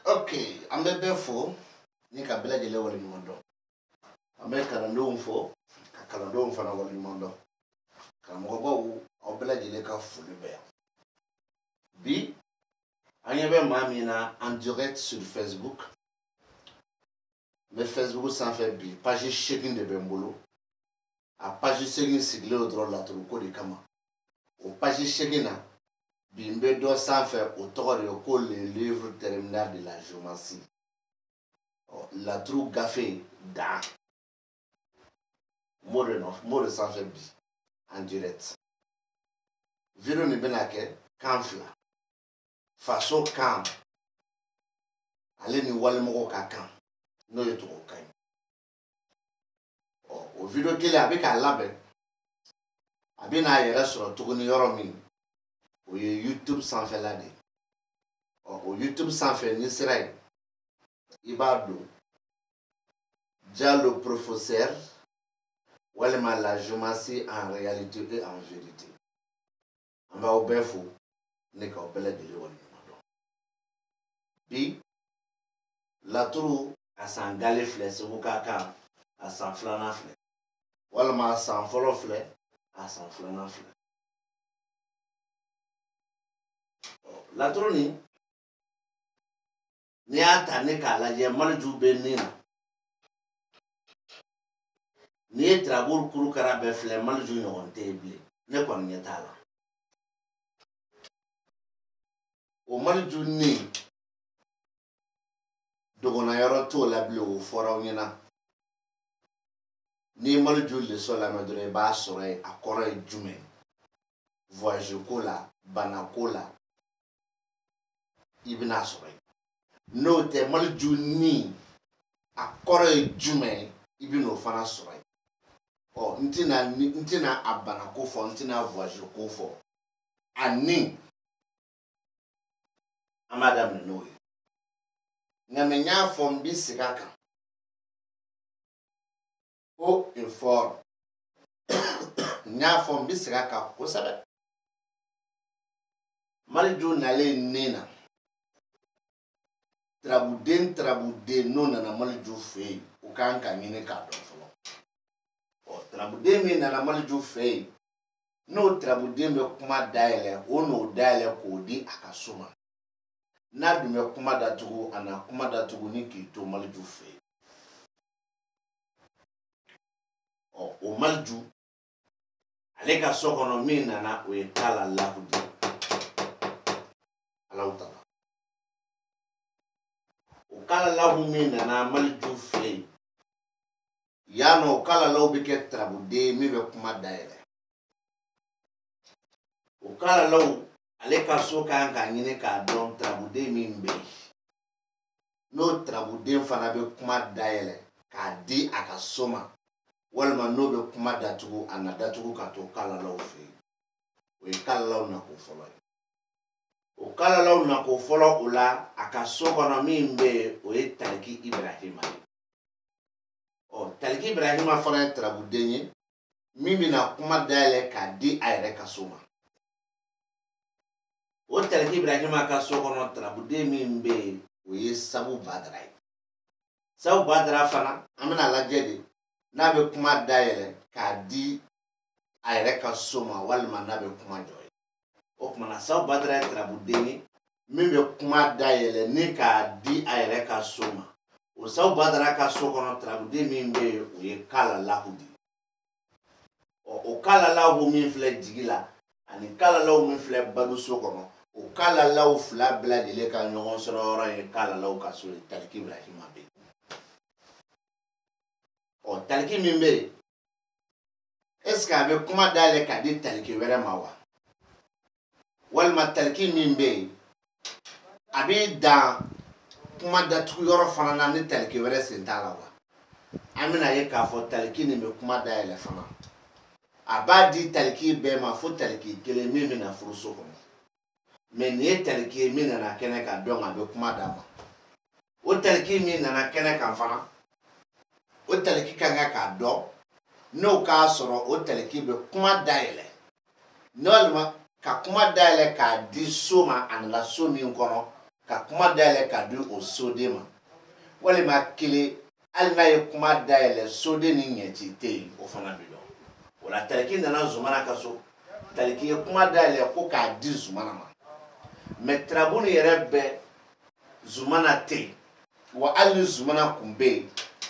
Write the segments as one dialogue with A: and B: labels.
A: Okay, I'm a before Nika Bella de Level Mondo. America and Dome for Caladome for our Mondo. Kamobo or Bella de Leca fully bear. B. Agnebe Mamina en direct sur Facebook. Mais Facebook sans faire B. Page shaking de Bembolo. A page shaking siglé au drôle la truco de Kama. Au page shaking Bimbe doit sans faire auteur de les livres terminal de la géomancie. La trou gaffé da. Mot de sans faire B. En direct. Viro ni benake, kamfla. Faso kam. Ale ni wale moko ka kam. No yeto ko kain. O video kile abika labe. Abina yere sur tuguni yoro min. O YouTube sans faire la de. O YouTube sans faire ni serai. Ibado. Déjà le professeur. Walema la géomancie en réalité et en vérité. On va au befou. N'est qu'au bel de l'eau. Puis, la trou à s'en galifler, c'est au caca, à s'en flanafler. Walema à s'en folofler, à s'en flanafler. La trou ni a tane qu'à la yémal du bénin. Ni trabour kuru karabefle mal du yon table. Ne kon nyetala. O mal du ni. Dogona yoro to la bleu fora nyina. Ni mal du le sola medre ba sore akora jume. Voyage kola, banakola. Ibna sore. No te mal du ni akora jume ibino fana sore. Oh, ntina abana kofo, ntina voyage kofo. Ani. Amadam noye. Ngamenya fom bisigaka. O inform. Nya fom bisigaka ko sabe. Malju nale nena. Trabuden nona na malju fe. Ukanka nyine ka don folo. O trabude mi na malju fe. No trabude me kuma daele, ono daele ko di akasuma. Na dume kuma datugu ana kuma datugu ni kito malju fe. O malju aleka sokono mina na we kala lahudi. Alautala. O kala lahu mina na malju fe. Yano kala lahu bike trabude mi be kuma daele. O kala lahu aleka soka anka nyine ka don trabude mi mbe. No trabude fana be kuma daele ka di akasoma. Walma no be kuma datugu ana datugu kato kala lahu fe. We kala lahu na ko folo. O kala lahu na ko folo ula akasoka na mi mbe o Taliki Ibrahima. O Taliki Ibrahima fana trabude nye mimi na kuma daele ka di ayre kasoma. O Taliki Ibrahima ka sokono trabude mimbe o sabu badrai. Sabu badra fana amina lajede na be kuma daele ka di ayre ka soma walma na be kuma joy. O kuma na sabu badra trabude ni mimbe kuma daele ni ka di ayre ka soma. O sabu badra ka sokono trabude mimbe o kala lahudi. O kala lahu min fle jigila ani kala lahu min fle badu sokono. O kala lahu fla bla de le ka nyogon soro e kala lahu ka so Taliki Ibrahima be. O Taliki mimbe. Est-ce qu'abe kuma dale ka di Taliki were mawa? Walma Taliki mimbe. Abi da kuma datu yoro fana na ni Taliki were sentala wa. Amina ye ka fo Taliki ni me kuma dale fana. a b'a di taliki bɛɛ ma fo taliki kelen min bɛna furuso kɔnɔ mais nin ye taliki ye min nana kɛnɛ kan donc a bɛ kuma d'a ma o taliki min nana kɛnɛ kan fana o taliki kan ka k'a dɔn n'o k'a sɔrɔ o taliki bɛ kuma dayɛlɛ n'olima ka kuma dayɛlɛ k'a di so ma a nana so min kɔnɔ ka kuma dayɛlɛ k'a di o soden ma walima kelen hali n'a ye kuma dayɛlɛ soden ni ɲɛci tɛ yen o fana bɛ dɔn o la taliki nana zumana ka so taliki ye kuma dayɛlɛ ko k'a di zumana ma mais tirabuli yɛrɛ bɛ zumana tɛ yen wa hali ni zumana kun bɛ yen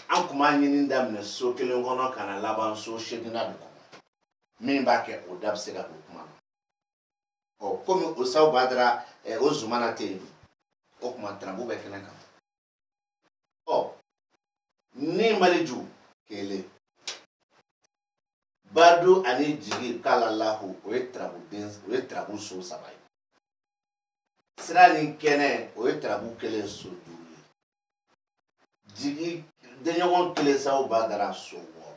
A: an kun b'a ɲini daminɛ so kelen kɔnɔ ka na laban so seginna de kɔnɔ min b'a kɛ o da bɛ se ka don kuma na ɔ komi o sabu badara o zumana tɛ yen o kuma tirabu bɛ kɛnɛ kan ɔ ni maliju kelen badu ani jigi k'ala lahu o ye tirabu so saba ye sira ni kɛnɛ o ye tirabu kelen so duuru ye jigi denɲɔgɔn kelen sabu badara so wɔɔrɔ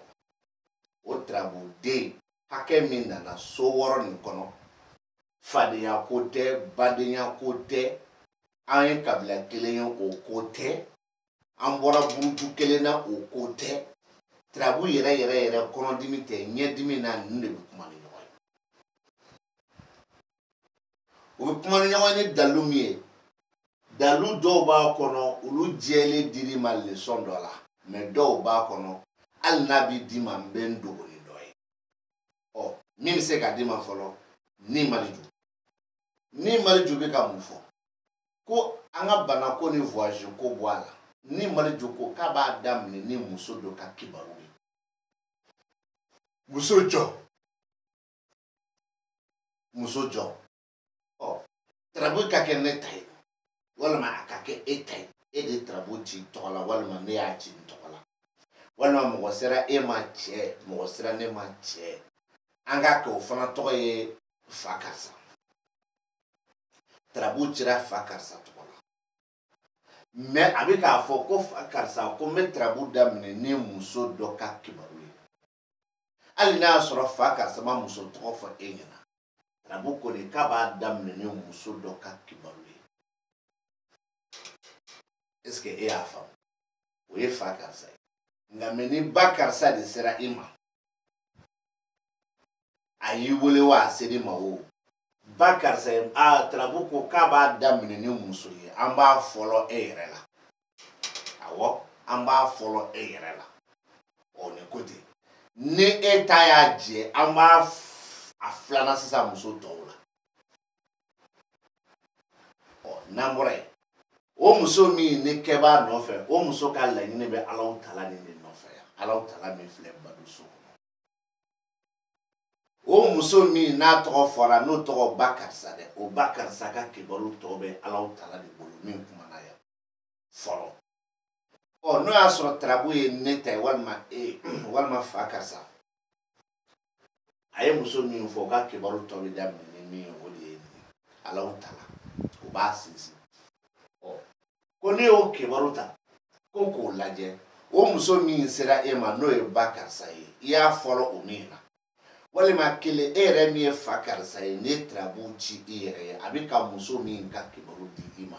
A: o tirabu den hakɛ min nana so wɔɔrɔ nin kɔnɔ fadenya ko tɛ badenya ko tɛ an ye kabila kelen ye o ko tɛ an bɔra buruju kelen na o ko tɛ tirabu yɛrɛ yɛrɛ yɛrɛ kɔnɔdimi tɛ ɲɛdimi na ninnu de bɛ kuma ni ɲɔgɔn ye o bɛ kuma ni ɲɔgɔn ye dalu min ye dalu dɔw b'a kɔnɔ olu jɛlen dir'i ma leçon dɔ la mais dɔw b'a kɔnɔ hali n'a bɛ d'i ma n bɛ n dogo ni dɔ ye ɔ min bɛ se ka d'i ma fɔlɔ ni maliju bɛ ka mun fɔ ko an ka bana ko ni voyage ko bɔ a la ni maliju ko k'a b'a daminɛ ni muso dɔ ka kibaru ye muso jɔ ɔ tirabu ka kɛ ne ta ye walima a ka kɛ e ta ye e de tirabu ci tɔgɔ la walima ne y'a ci n tɔgɔ la walima mɔgɔ sera e ma cɛ mɔgɔ sera ne ma cɛ an k'a kɛ o fana tɔgɔ ye fa karisa tirabu cira fa karisa tɔgɔ la mais a bɛ k'a fɔ ko fa karisa ko n bɛ tirabu daminɛ ni muso dɔ ka kibaru ye hali n'a y'a sɔrɔ fa karisa ma muso tɔgɔ fɔ e ɲɛna tirabu kɔni k'a b'a daminɛ ni muso dɔ ka kibaru ye est ce que e y'a faamu o ye fa karisa ye nka mɛ ni ba karisa de sera i ma a y'i wele wa a ser'i ma o ba karisa ye tirabu ko k'a b'a daminɛ ni muso ye an b'a fɔlɔ e yɛrɛ la awɔ an b'a fɔlɔ e yɛrɛ la ɔ nin ko ten ni e ta y'a jɛ an b'a a filanan sisan muso tɔw la ɔ n'an bɔra yen o muso min ni kɛ b'a nɔfɛ o muso ka laɲini bɛ Alahu Taala nin de nɔfɛ yan Alahu Taala min filɛ badu so kɔnɔ o muso min n'a tɔgɔ fɔra n'o tɔgɔ ba karisa dɛ o ba karisa ka kibaru tɔ bɛ Alahu Taala de bolo min kumana yan fɔlɔ ɔ n'o y'a sɔrɔ tirabu ye ne ta ye walima fa karisa a ye muso min fɔ o ka kibaru tɔ bɛ daminɛ ni min ye o de ye Alahu Taala o b'a sinsin ko ne y'o kibaru ta ko k'o lajɛ o muso min sera e ma n'o ye ba karisa ye i y'a fɔlɔ o min na walima kelen e yɛrɛ min ye fa karisa ye ne tirabu ci i yɛrɛ ye a bɛ ka muso min ka kibaru di i ma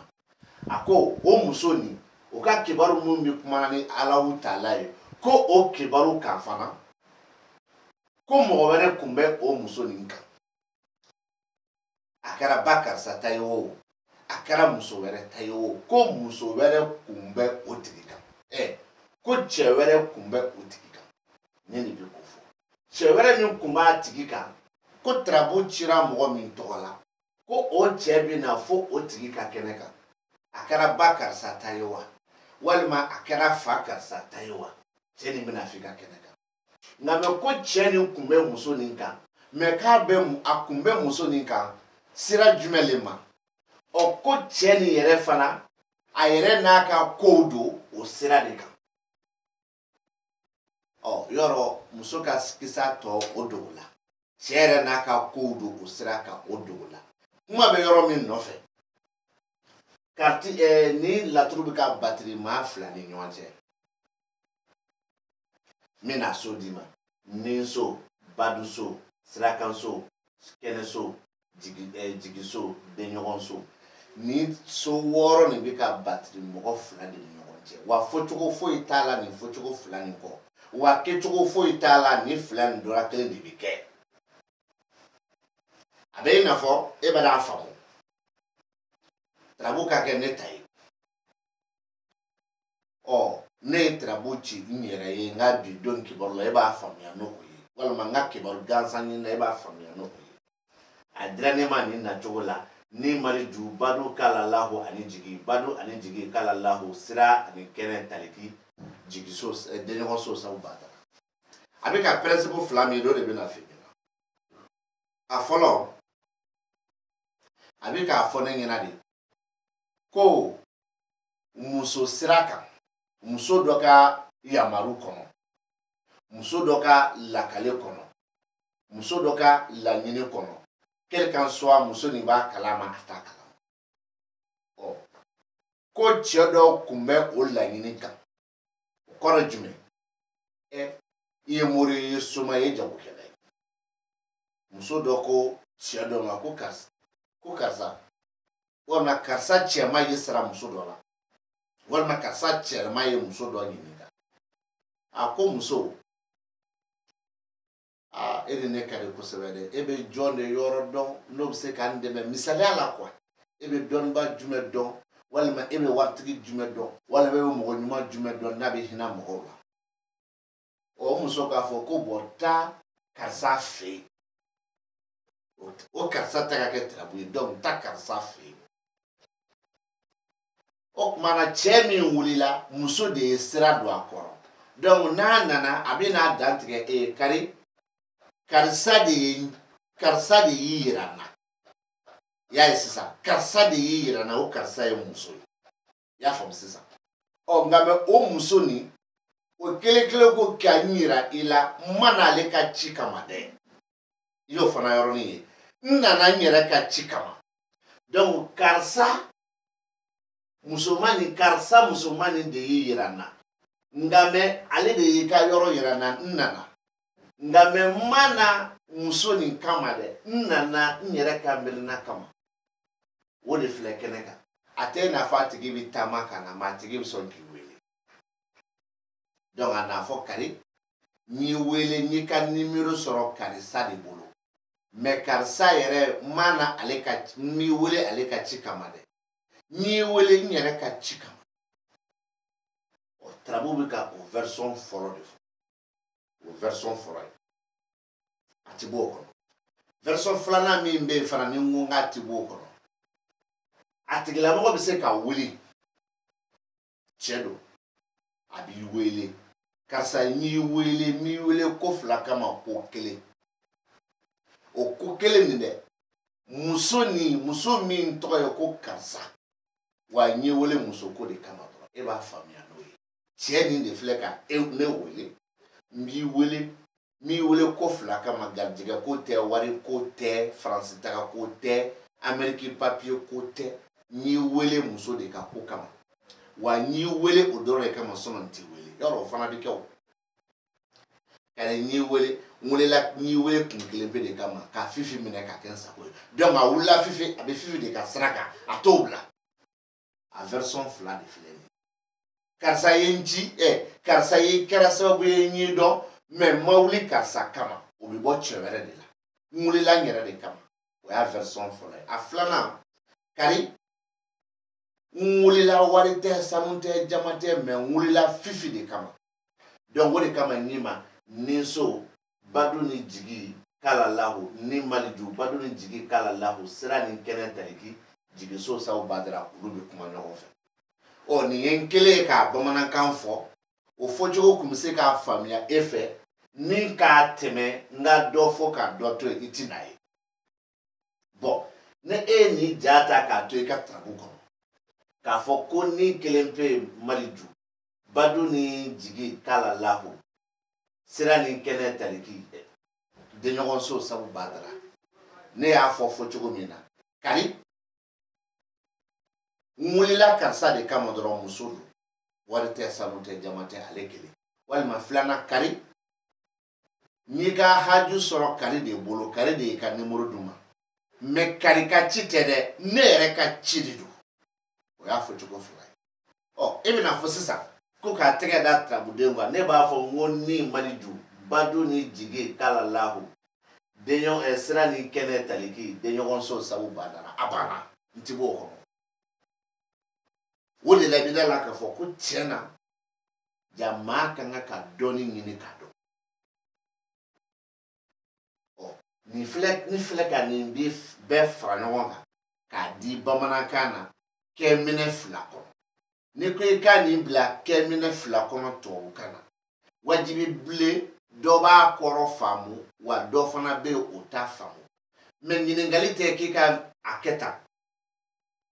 A: a ko o muso nin o ka kibaru min bɛ kumana ni Alahu Taala ye ko o kibaru kan fana ko mɔgɔ wɛrɛ kun bɛ o muso nin kan a kɛra ba karisa ta ye o a kɛra muso wɛrɛ ta ye o ko muso wɛrɛ kun bɛ o tigi kan ko cɛ wɛrɛ kun bɛ o tigi kan ne de bɛ ko fɔ cɛ wɛrɛ min kun b'a tigi kan ko tirabu cira mɔgɔ min tɔgɔ la ko o cɛ bɛ na fo o tigi ka kɛnɛ kan a kɛra ba karisa ta ye wa walima a kɛra fa karisa ta ye wa cɛ nin bɛna f'i ka kɛnɛ kan nka mɛ ko cɛ nin kun bɛ muso nin kan mɛ a kun bɛ muso nin kan sira jumɛn le ma ɔ ko cɛ nin yɛrɛ fana a yɛrɛ n'a ka kow don o sira de kan ɔ yɔrɔ muso ka kisa tɔ o dogo la cɛ yɛrɛ n'a ka kow don o sira kan o dogo la kuma bɛ yɔrɔ min nɔfɛ ni laturu bɛ ka batiri maa fila ni ɲɔgɔn cɛ n bɛna so d'i ma ni so baduso sirakanso kɛnɛso jigiso denɲɔgɔnso ni so wɔɔrɔ nin bɛ ka batiri mɔgɔ fila de ni ɲɔgɔn cɛ wa fɔcogo foyi t'a la nin fɔcogo fila nin kɔ wa kɛcogo foyi t'a la nin fila nin dɔra kelen de bɛ kɛ a bɛ i n'a fɔ e bɛ n'a faamu tarabu ka kɛ ne ta ye ne ye tarabu ci n yɛrɛ ye n ka bi don kibaru la e b'a faamuya n'o ye walima n ka kibaru gansan ɲini na e b'a faamuya n'o ye a dira ne ma nin nacogo la ni maliju badu kala lahu ani jigi badu ani jigi kala lahu sira ani kɛnɛ taliki jigiso denɲɔgɔnso sabu bada a bɛ ka principe fila min o de bɛ na f'i ɲɛna a fɔlɔ a bɛ k'a fɔ ne ɲɛna de ko muso sira kan muso dɔ ka yamaru kɔnɔ muso dɔ ka lakale kɔnɔ muso dɔ ka laɲini kɔnɔ quel qu'en soit muso nin b'a kalama a t'a kalama ko cɛ dɔw kun bɛ o laɲini kan o kɔrɔ jumɛn i ye mori ye soma ye jagokɛla ye muso dɔ ko cɛ dɔ ma ko karisa walima karisa cɛma ye sara muso dɔ la walima karisa cɛma ye muso dɔ ɲininka a ko muso e ni ne ka di kosɛbɛ dɛ e bɛ jɔn de yɔrɔ dɔn n'o bɛ se k'an dɛmɛ misaliya la kuwa e bɛ dɔnniba jumɛn dɔn walima e bɛ waritigi jumɛn dɔn walima e bɛ mɔgɔ ɲuman jumɛn dɔn n'a bɛ hinɛ mɔgɔw la o muso k'a fɔ ko bɔn taa karisa fɛ yen o karisa ta ka kɛ tarabu ye taa karisa fɛ yen o tuma na cɛ min wulila muso de ye sira don a kɔrɔ n'a nana a bɛ n'a dantigɛ e ye kari karisa de y'i yira n na y'a ye sisan karisa de y'i yira n na o karisa ye muso ye i y'a faamu sisan nka mɛ o muso nin o kelen kelen ko k'a yira i la n ma n'ale ka ci kama dɛ i y'o fana yɔrɔnin ye n nana n yɛrɛ ka ci kama karisa musoman nin de y'i yira n na nka mɛ ale de y'i ka yɔrɔ yira n na n nana nka mɛ n ma na muso nin kama dɛ n nana n yɛrɛ ka miirina kama o de filɛ kɛnɛ kan a tɛ i n'a fɔ a tigi bɛ taama ka na mɛ a tigi bɛ sɔn k'i wele a n'a fɔ kari n y'i wele n y'i ka nimero sɔrɔ karisa de bolo mɛ karisa yɛrɛ n ma na ale ka n b'i wele ale ka ci kama dɛ n y'i wele n yɛrɛ ka ci kama tarabu bɛ ka o version fɔlɔ de fɔ o version fɔlɔ ye a ti bɔ o kɔnɔ version filanan min bɛ yen fana ni n ko k'a ti bɔ o kɔnɔ a tigilamɔgɔ bɛ se ka wuli cɛ don a b'i wele karisa n y'i wele n b'i wele ko fila kama ko kelen o ko kelen nin dɛ muso min tɔgɔ ye ko karisa wa n y'i wele muso ko de kama dɔrɔn e b'a faamuya n'o ye cɛ nin de filɛ ka ne wele n b'i wele ko fila kama garijɛgɛ ko tɛ wari ko tɛ faransi taga ko tɛ amɛriki papiye ko tɛ n y'i wele muso de ka ko kama wa n y'i wele o dɔrɔn de kama sɔnni n t'i wele yɔrɔ o fana bɛ kɛ o kari n y'i wele kun kelen pe de kama ka fifi minɛ ka kɛ n sago ye a wulila fifi a bɛ fifi de ka sira kan a t'o bila a version fila de filɛ nin ye karisa ye n ci karisa ye kɛra sababu ye n y'i dɔn mɛ n ma wuli karisa kama o bɛ bɔ cɛ wɛrɛ de la n wulila n yɛrɛ de kama o y'a version fɔlɔ ye a filanan kari n wulila wari tɛ sanu tɛ jama tɛ mɛ n wulila fifi de kama o de kama ni ma ni so badu ni jigi kala lahu ni maliju badu ni jigi kala lahu sira ni kɛnɛ taliki jigiso sabu badara olu bɛ kuma ɲɔgɔn fɛ nin ye n kelen ye k'a bamanankan fɔ o fɔcogo tun bɛ se k'a faamuya e fɛ ni k'a tɛmɛ n ka dɔ fɔ ka dɔ to yen i ti n'a ye ni e ye nin ja ta k'a to i ka tarabu kɔnɔ k'a fɔ ko ni kelen pe maliju badu ni jigi kala lahu sira ni kɛnɛ taliki denɲɔgɔnso sabu badara ne y'a fɔ cogo min na kari n wulila karisa de kama dɔrɔn muso don wari tɛ sanu tɛ jama tɛ ale kelen walima filanan kari N'i ka haju sɔrɔ kari de bolo, kari de y'i ka numéro d'u ma. Mais kari ka ci tɛ dɛ, ne yɛrɛ ka ci de don. O y'a fɔ cogo fila ye. E bɛna fɔ sisan ko k'a tɛgɛ da tarabuden kan, ne b'a fɔ n ko ni Maliju, Badu ni Jigi k'ala lahu, sira ni kɛnɛ taliki, denɲɔgɔnso Sabu Badara, a banna, n ti b'o kɔnɔ. O de la i bɛ da la k'a fɔ ko tiɲɛ na, jamaa kan ka dɔɔni ɲini k'a dɔn. Ni filɛ ka nin bɛɛ fara ɲɔgɔn kan k'a di bamanankan na kɛminɛ 2 kɔnɔ. Ni ko i ka nin bila kɛminɛ 2 kɔnɔ tubabukan na, wajibi bilen dɔ b'a kɔrɔ faamu wa dɔ fana bɛ yen o t'a faamu. Mais ɲininkali tɛ k'i ka a kɛ tan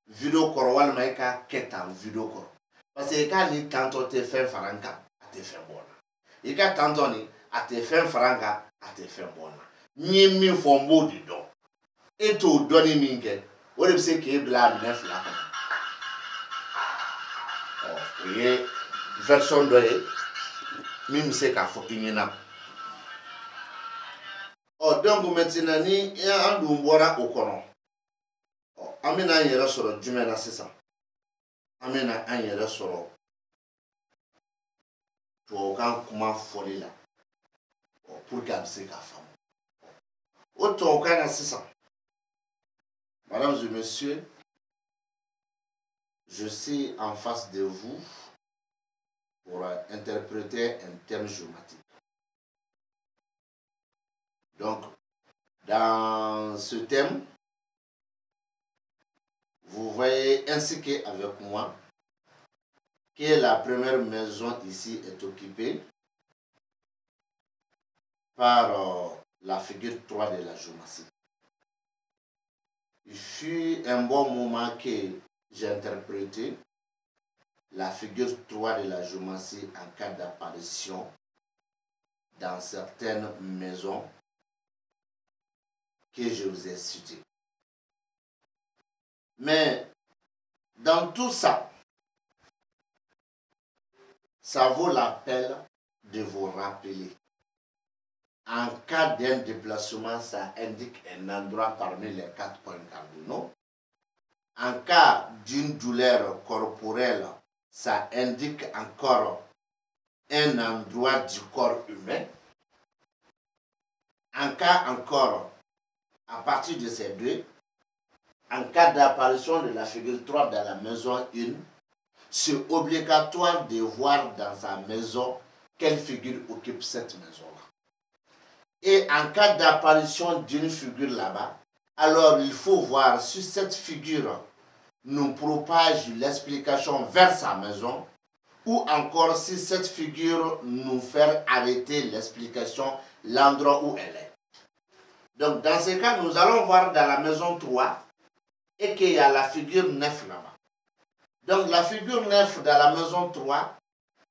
A: video kɔrɔ walima i ka kɛ tan video kɔrɔ. Parce que i ka nin tantɔ tɛ fɛn fara n kan, a tɛ fɛn bɔ n na. I ka tantɔ nin a tɛ fɛn fara n kan, a tɛ fɛn bɔ n na. N ye min fɔ n b'o de dɔn. E t'o dɔnni min kɛ, o de bɛ se k'e bila a minɛ 2 kɔnɔ. O ye version dɔ ye min bɛ se k'a fɔ i ɲɛna. Donc maintenant ni an dun bɔra o kɔnɔ, an bɛna an yɛrɛ sɔrɔ jumɛn na sisan? An bɛna an yɛrɛ sɔrɔ tubabukan kuma fɔli la pour que a bɛ se k'a faamu. O tubabukan na sisan, mesdames et messieurs, je suis en face de vous pour interpréter un thème géomatique. Donc, dans ce thème, vous voyez ainsi qu'avec moi que la première maison ici est occupée par la figure 3 de la géométrie. Il fut un bon moment que j'ai interprété la figure 3 de la géométrie en cas d'apparition dans certaines maisons que je vous ai citées. Mais dans tout ça, ça vaut la peine de vous rappeler. En cas d'un déplacement, ça indique un endroit parmi les 4 points cardinaux. En cas d'une douleur corporelle, ça indique encore un endroit du corps humain. En cas encore, à partir de ces deux, en cas d'apparition de la figure 3 dans la maison 1, c'est obligatoire de voir dans sa maison quelle figure occupe cette maison-là. Et en cas d'apparition d'une figure là-bas, alors il faut voir si cette figure nous propage l'explication vers sa maison ou encore si cette figure nous fait arrêter l'explication, l'endroit où elle est. Donc dans ce cas, nous allons voir dans la maison 3 et qu'il y a la figure 9 là-bas. Donc la figure 9 dans la maison 3,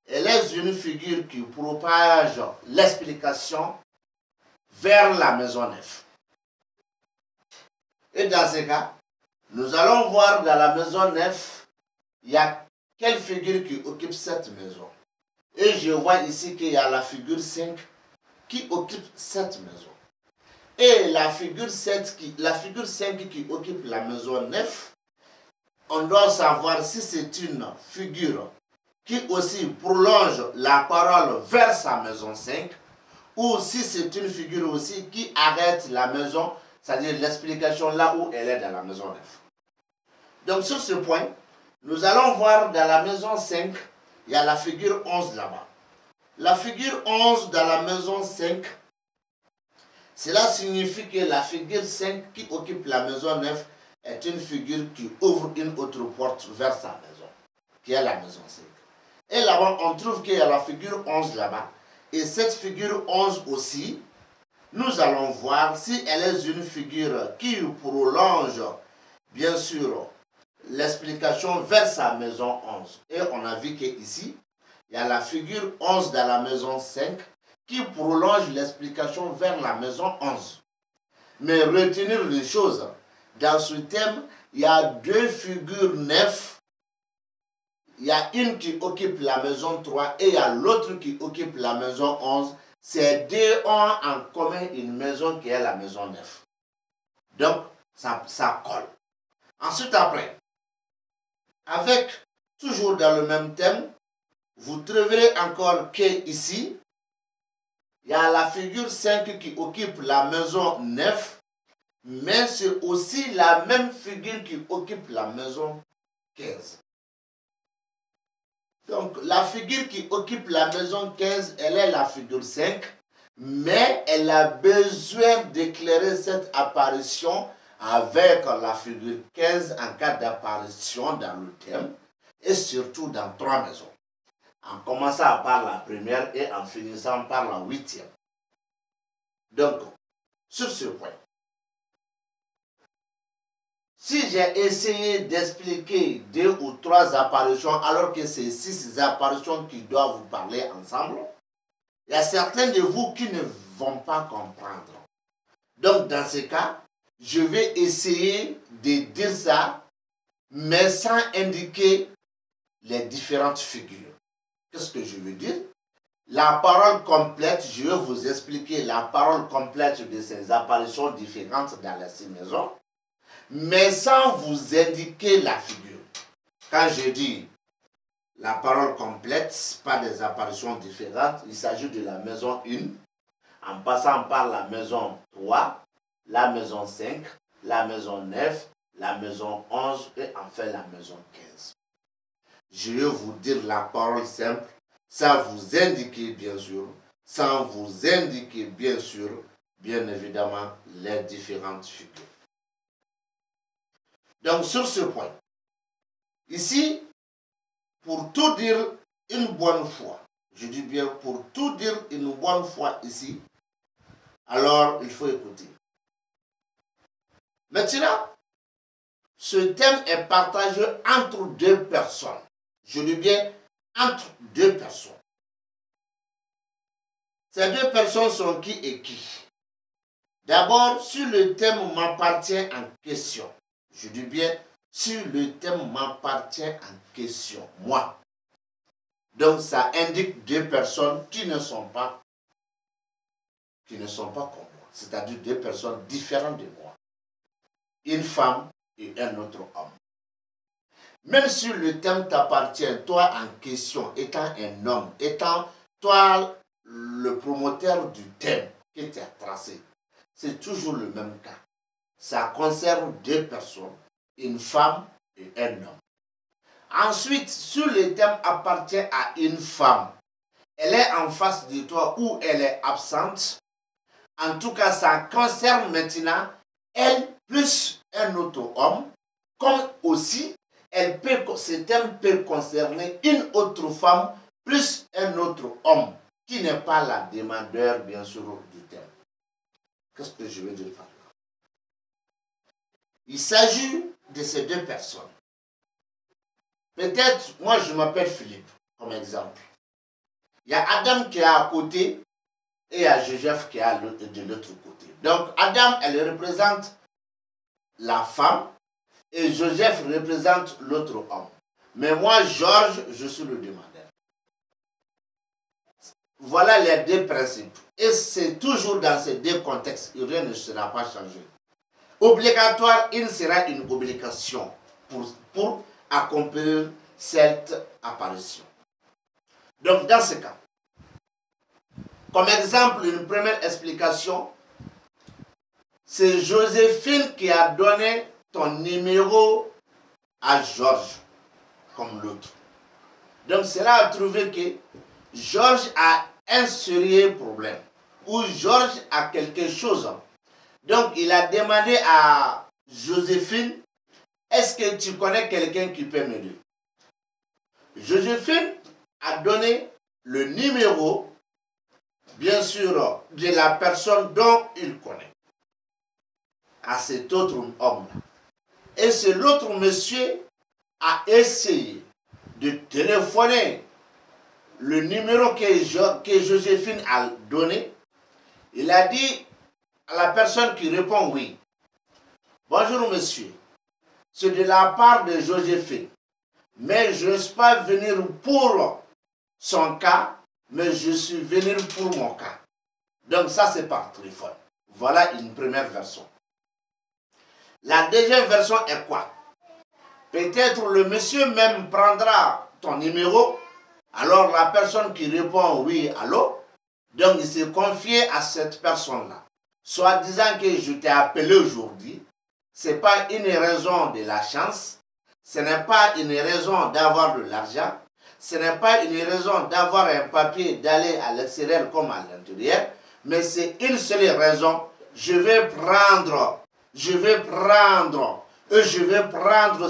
A: elle est une figure qui propage l'explication vers la maison 9. Et dans ce cas, nous allons voir dans la maison 9, il y a quelle figure qui occupe cette maison. Et je vois ici qu'il y a la figure 5 qui occupe cette maison. Et la figure 5 qui occupe la maison 9, on doit savoir si c'est une figure qui aussi prolonge la parole vers sa maison 5 ou si c'est une figure aussi qui arrête la maison, c'est-à-dire l'explication là où elle est dans la maison 9. Donc sur ce point, nous allons voir dans la maison 5, il y a la figure 11 là-bas. La figure 11 dans la maison 5, cela signifie que la figure 5 qui occupe la maison 9 est une figure qui ouvre une autre porte vers sa maison, qui est la maison 5. Et là-bas, on trouve qu'il y a la figure 11 là-bas. Et cette figure 11 aussi, nous allons voir si elle est une figure qui prolonge, bien sûr, l'explication vers sa maison 11. Et on a vu qu'ici, il y a la figure 11 dans la maison 5 qui prolonge l'explication vers la maison 11. Mais retenir les choses, dans ce thème, il y a deux figures 9. Il y a une qui occupe la maison 3 et il y a l'autre qui occupe la maison 11. ces deux ont en commun une maison qui est la maison neuve. Donc, ça colle. Ensuite, après, avec, toujours dans le même thème, vous trouverez encore qu'ici, il y a la figure 5 qui occupe la maison 9, mais c'est aussi la même figure qui occupe la maison 15. Donc, la figure qui occupe la maison 15, elle est la figure 5, mais elle a besoin d'éclairer cette apparition avec la figure 15 en cas d'apparition dans le thème et surtout dans 3 maisons. En commençant par la première et en finissant par la 8e. Donc, sur ce point, si j'ai essayé d'expliquer 2 ou 3 apparitions alors que c'est 6 apparitions qui doivent vous parler ensemble, il y a certains de vous qui ne vont pas comprendre. Donc, dans ce cas, je vais essayer de dire ça, mais sans indiquer les différentes figures. Qu'est-ce que je veux dire? La parole complète, je vais vous expliquer la parole complète de ces apparitions différentes dans les 6 maisons, mais sans vous indiquer la figure. Quand je dis la parole complète, pas des apparitions différentes, il s'agit de la maison 1, en passant par la maison 3, la maison 5, la maison 9, la maison 11 et enfin la maison 15. Je vais vous dire la parole simple, sans vous indiquer bien sûr, sans vous indiquer bien sûr, bien évidemment, les différentes figures. Donc sur ce point, ici, pour tout dire une bonne fois, je dis bien pour tout dire une bonne fois ici, alors il faut écouter. Maintenant, ce thème est partagé entre 2 personnes. Je dis bien entre 2 personnes. Ces 2 personnes sont qui et qui? D'abord, si le thème m'appartient en question, je dis bien si le thème m'appartient en question, moi. Donc ça indique 2 personnes qui ne sont pas comme moi, c'est-à-dire 2 personnes différentes de moi. Une femme et un autre homme. Même si le thème t'appartient, toi en question, étant un homme, étant toi le promoteur du thème que tu as tracé, c'est toujours le même cas. Ça concerne 2 personnes, une femme et un homme. Ensuite, si le thème appartient à une femme, elle est en face de toi ou elle est absente, en tout cas, ça concerne maintenant elle plus un autre homme, comme aussi ce thème peut concerner une autre femme plus un autre homme, qui n'est pas la demandeur, bien sûr, du thème. Qu'est-ce que je veux dire par là? Il s'agit de ces 2 personnes. Peut-être, moi je m'appelle Philippe, comme exemple. Il y a Adam qui est à côté et il y a Joseph qui est de l'autre côté. Donc Adam, elle représente la femme et Joseph représente l'autre homme. Mais moi, Georges, je suis le demandeur. Voilà les 2 principes. Et c'est toujours dans ces 2 contextes, rien ne sera pas changé. Obligatoire, il sera une obligation pour accomplir cette apparition. Donc dans ce cas, comme exemple, une première explication, c'est Joséphine qui a donné ton numéro à Georges, comme l'autre. Donc cela a trouvé que Georges a un sérieux problème, ou Georges a quelque chose. Donc il a demandé à Joséphine, est-ce que tu connais quelqu'un qui peut m'aider? Joséphine a donné le numéro, bien sûr, de la personne dont il connaît, à cet autre homme-là. Et c'est l'autre monsieur a essayé de téléphoner le numéro que Joséphine a donné. Il a dit à la personne qui répond oui. Bonjour monsieur, c'est de la part de Joséphine. Mais je ne suis pas venu pour son cas, mais je suis venu pour mon cas. Donc ça c'est par téléphone. Voilà une première version. La deuxième version est quoi? Peut-être le monsieur même prendra ton numéro. Alors la personne qui répond oui, allô, donc il s'est confié à cette personne-là. Soit disant que je t'ai appelé aujourd'hui, ce n'est pas une raison de la chance, ce n'est pas une raison d'avoir de l'argent, ce n'est pas une raison d'avoir un papier d'aller à l'extérieur comme à l'intérieur, mais c'est une seule raison, je vais prendre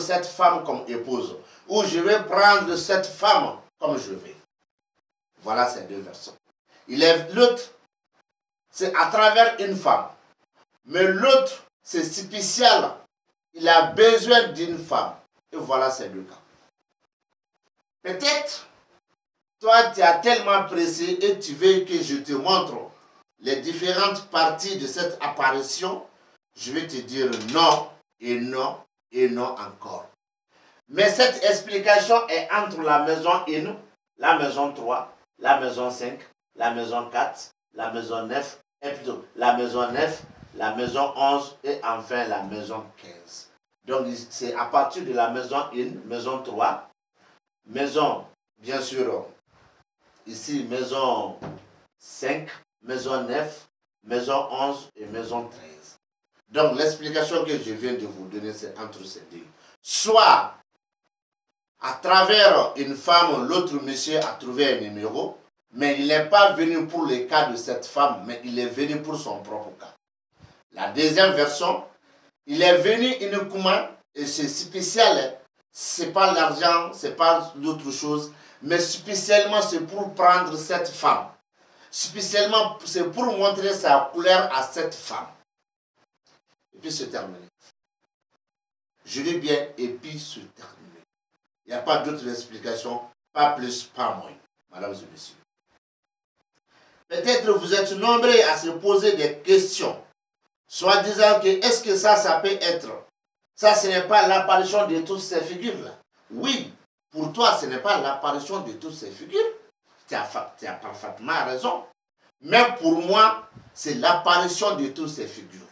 A: cette femme comme épouse, ou je vais prendre cette femme comme je veux. Voilà ces deux versions. L'autre, c'est à travers une femme. Mais l'autre, c'est spécial. Il a besoin d'une femme. Et voilà ces deux cas. Peut-être, toi, tu as tellement pressé et tu veux que je te montre les différentes parties de cette apparition. Je vais te dire non et non et non encore. Mais cette explication est entre la maison 1, la maison 3, la maison 5, la maison 4, la maison 9, et plutôt la maison 9, la maison 11 et enfin la maison 15. Donc c'est à partir de la maison 1, maison 3, maison, bien sûr, ici maison 5, maison 9, maison 11 et maison 13. Donc l'explication que je viens de vous donner, c'est entre ces deux. Soit à travers une femme, l'autre monsieur a trouvé un numéro, mais il n'est pas venu pour le cas de cette femme, mais il est venu pour son propre cas. La deuxième version, il est venu uniquement, et c'est spécial, c'est pas l'argent, c'est pas l'autre chose, mais spécialement c'est pour prendre cette femme. Spécialement, c'est pour montrer sa couleur à cette femme. Et puis c'est terminé. Je dis bien, et puis c'est terminé. Il n'y a pas d'autre explication, pas plus, pas moins, mesdames et messieurs. Peut-être vous êtes nombreux à se poser des questions, soit disant que est-ce que ça peut être, ça ce n'est pas l'apparition de toutes ces figures-là. Oui, pour toi ce n'est pas l'apparition de toutes ces figures, tu as parfaitement raison, mais pour moi c'est l'apparition de toutes ces figures.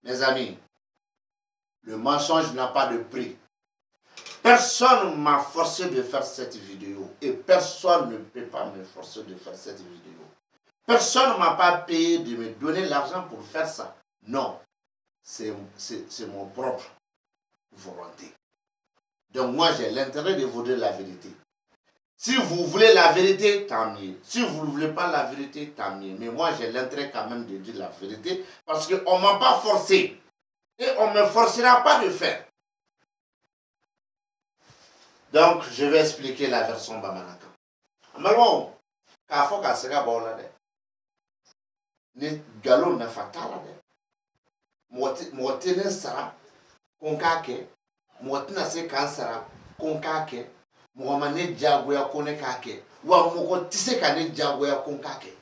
A: Mes amis, le mensonge n'a pas de prix. Personne ne m'a forcé de faire cette vidéo et personne ne peut pas me forcer de faire cette vidéo. Personne ne m'a pas payé de me donner l'argent pour faire ça. Non, c'est mon propre volonté. Donc moi j'ai l'intérêt de vous dire la vérité. Si vous voulez la vérité, tant mieux. Si vous ne voulez pas la vérité, tant mieux. Mais moi j'ai l'intérêt quand même de dire la vérité parce qu'on ne m'a pas forcé. Et on ne me forcera pas de faire. Donc, je vais expliquer la version Bamanaka. Amalon, k'a fɔ k'a se ka bɔ la dɛ. Ni galon nafa t'a la dɛ. Mɔgɔ tɛ ne sara ko n k'a kɛ. Mɔgɔ tɛna se k'an sara ko n k'a kɛ. Mɔgɔ ma ne diyagoya ko ne k'a kɛ. Wa mɔgɔ tɛ se ka ne diyagoya ko n k'a kɛ.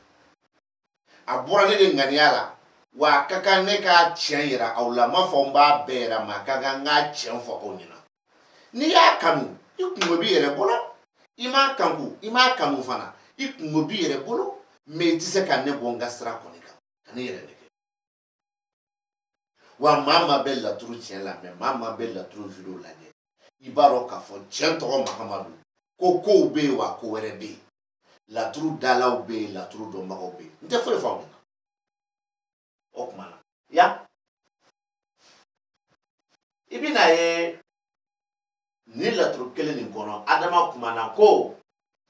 A: A bɔra ne de ŋaniya la. Wa a ka kan ne k'a tiɲɛ yira aw la. N m'a fɔ n b'a bɛɛ yira ma a ka kan n k'a tiɲɛ fɔ aw ɲɛna. N'i y'a kanu. I kungo b'i yɛrɛ bolo i m'a kanku i m'a kanu fana i kungo b'i yɛrɛ bolo mais i tɛ se ka ne bɔ n ka sira kɔni kan ka ne yɛrɛ nɛgɛ wa maa maa bɛ laturu tiɲɛ la mais maa maa bɛ laturu video lajɛ i b'a dɔn k'a fɔ tiɲɛ tɔgɔ Mahamadu ko kow bɛ yen wa ko wɛrɛ bɛ yen laturu dalaw bɛ yen laturu dɔnbagaw bɛ yen n tɛ foyi fɔ aw ɲɛna o tuma na ya i bɛ n'a ye. Ni laturu kelen nin kɔnɔ Adama kumana ko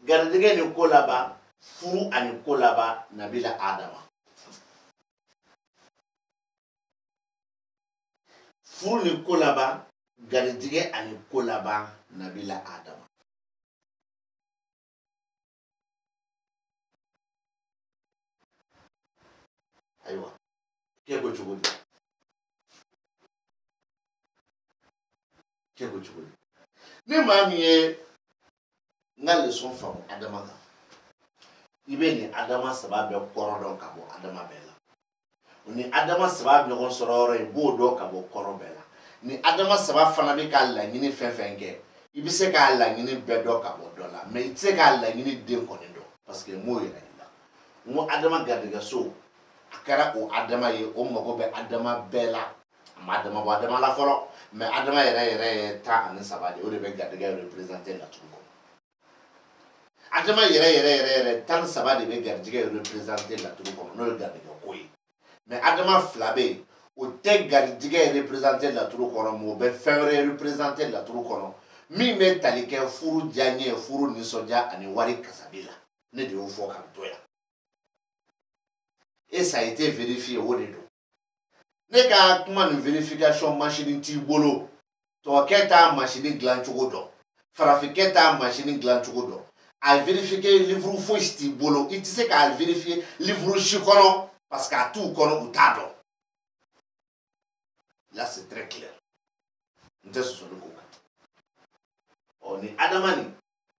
A: garijɛgɛ ni ko laban furu ani ko laban Nabila Adama. Furu ni ko laban garijɛgɛ ani ko laban Nabila Adama. Ayiwa, k'e ko cogo di? K'e ko cogo di? Ni maa min ye n ka leçon faamu Adama kan i bɛ nin Adama saba bɛɛ kɔrɔ dɔn ka bɔ Adama bɛɛ la o ni Adama saba ɲɔgɔn sɔrɔ yɔrɔ i b'o dɔn ka bɔ kɔrɔ bɛɛ la ni Adama saba fana bɛ ka laɲini fɛn fɛn kɛ i bɛ se k'a laɲini bɛɛ dɔn ka bɔ dɔ la mais i tɛ se k'a laɲini den kɔni dɔn parce que m'o yɛrɛ i la ngo adama garijɛgɛ so a kɛra o adama ye o mago bɛ adama bɛɛ la a ma adama bɔ adama la fɔlɔ mais adama yɛrɛ ye 13 de o de bɛ garijɛgɛ représenter laturu kɔnɔ adama yɛrɛ 13 de bɛ garijɛgɛ représenter laturu kɔnɔ n'o ye garijɛgɛ ko ye mais adama 2 bɛ yen o tɛ garijɛgɛ représenter laturu kɔnɔ mais o bɛ fɛn wɛrɛ représenter laturu kɔnɔ min bɛ tali kɛ furu diyaɲɛ furu nisɔndiya ani wari kasabi la ne de y'o fɔ k'an to yan et ça a été vérifié o de don ne ka kuma nin vérification machine t'i bolo tɔgɔkɛ t'a machine dilan cogo dɔn farafinkɛ t'a machine dilan cogo dɔn a vérifier livre fosi t'i bolo i tɛ se k'a vérifier livre si kɔnɔ parce que a t'u kɔnɔ u t'a dɔn là c'est très clair n tɛ sɔsɔli k'o kan ni adama nin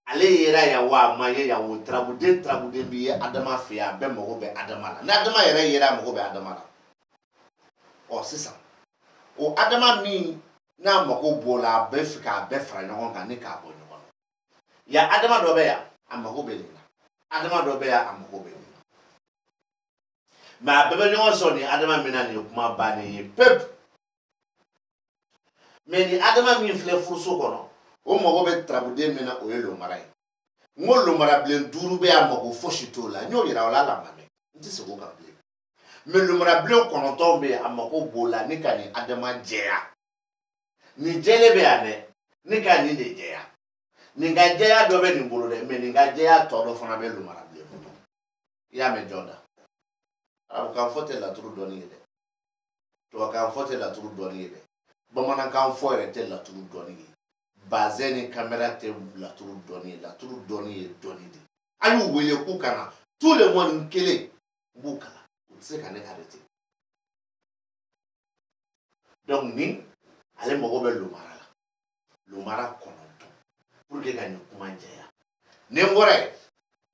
A: ale yɛrɛ ya wa a ma ye ya o tarabuden bi ye adama fɛ yan a bɛɛ mago bɛ adama la ni adama yɛrɛ yera a mago bɛ adama la sisan o adama min n'a mago b'o la a bɛ fɛ k'a bɛɛ fara ɲɔgɔn kan ni k'a bɔ ɲɔgɔn na ya adama dɔ bɛ yan a mago bɛ nin na adama dɔ bɛ yan a mago bɛ nin na mais a bɛɛ bɛ ɲɔgɔn sɔrɔ ni adama min na nin ye kuma bannen ye pepu mais ni adama min filɛ furuso kɔnɔ o mago bɛ tarabuden min na o ye lomara ye n ko lomarabilen 5 bɛ yan mago fosi t'o la n y'o yira o la la mɛn n tɛ segin o kan bilen mais lomarabilen 9 bɛ yen a mago b'o la ni ka nin adama jɛya nin jɛlen bɛ yan dɛ ni ka nin de jɛya nin ka jɛya dɔ bɛ nin bolo dɛ mais nin ka jɛya tɔ dɔ fana bɛ lomarabilen bolo i y'a mɛn jɔn da arabukan fɔ tɛ laturu dɔnni ye dɛ tubabukan fɔ tɛ laturu dɔnni ye dɛ bamanankan fɔ yɛrɛ tɛ laturu dɔnni ye bazɛn ni kamera tɛ laturu dɔnni ye laturu dɔnni ye dɔnni de a y'u wele k'u ka na tous les mois nin kelen u b'u kalan u tɛ se ka ne arrêter donc ni ale mago bɛ lomara la lomara 9 pour que ka nin kuma jɛya ni n bɔra yen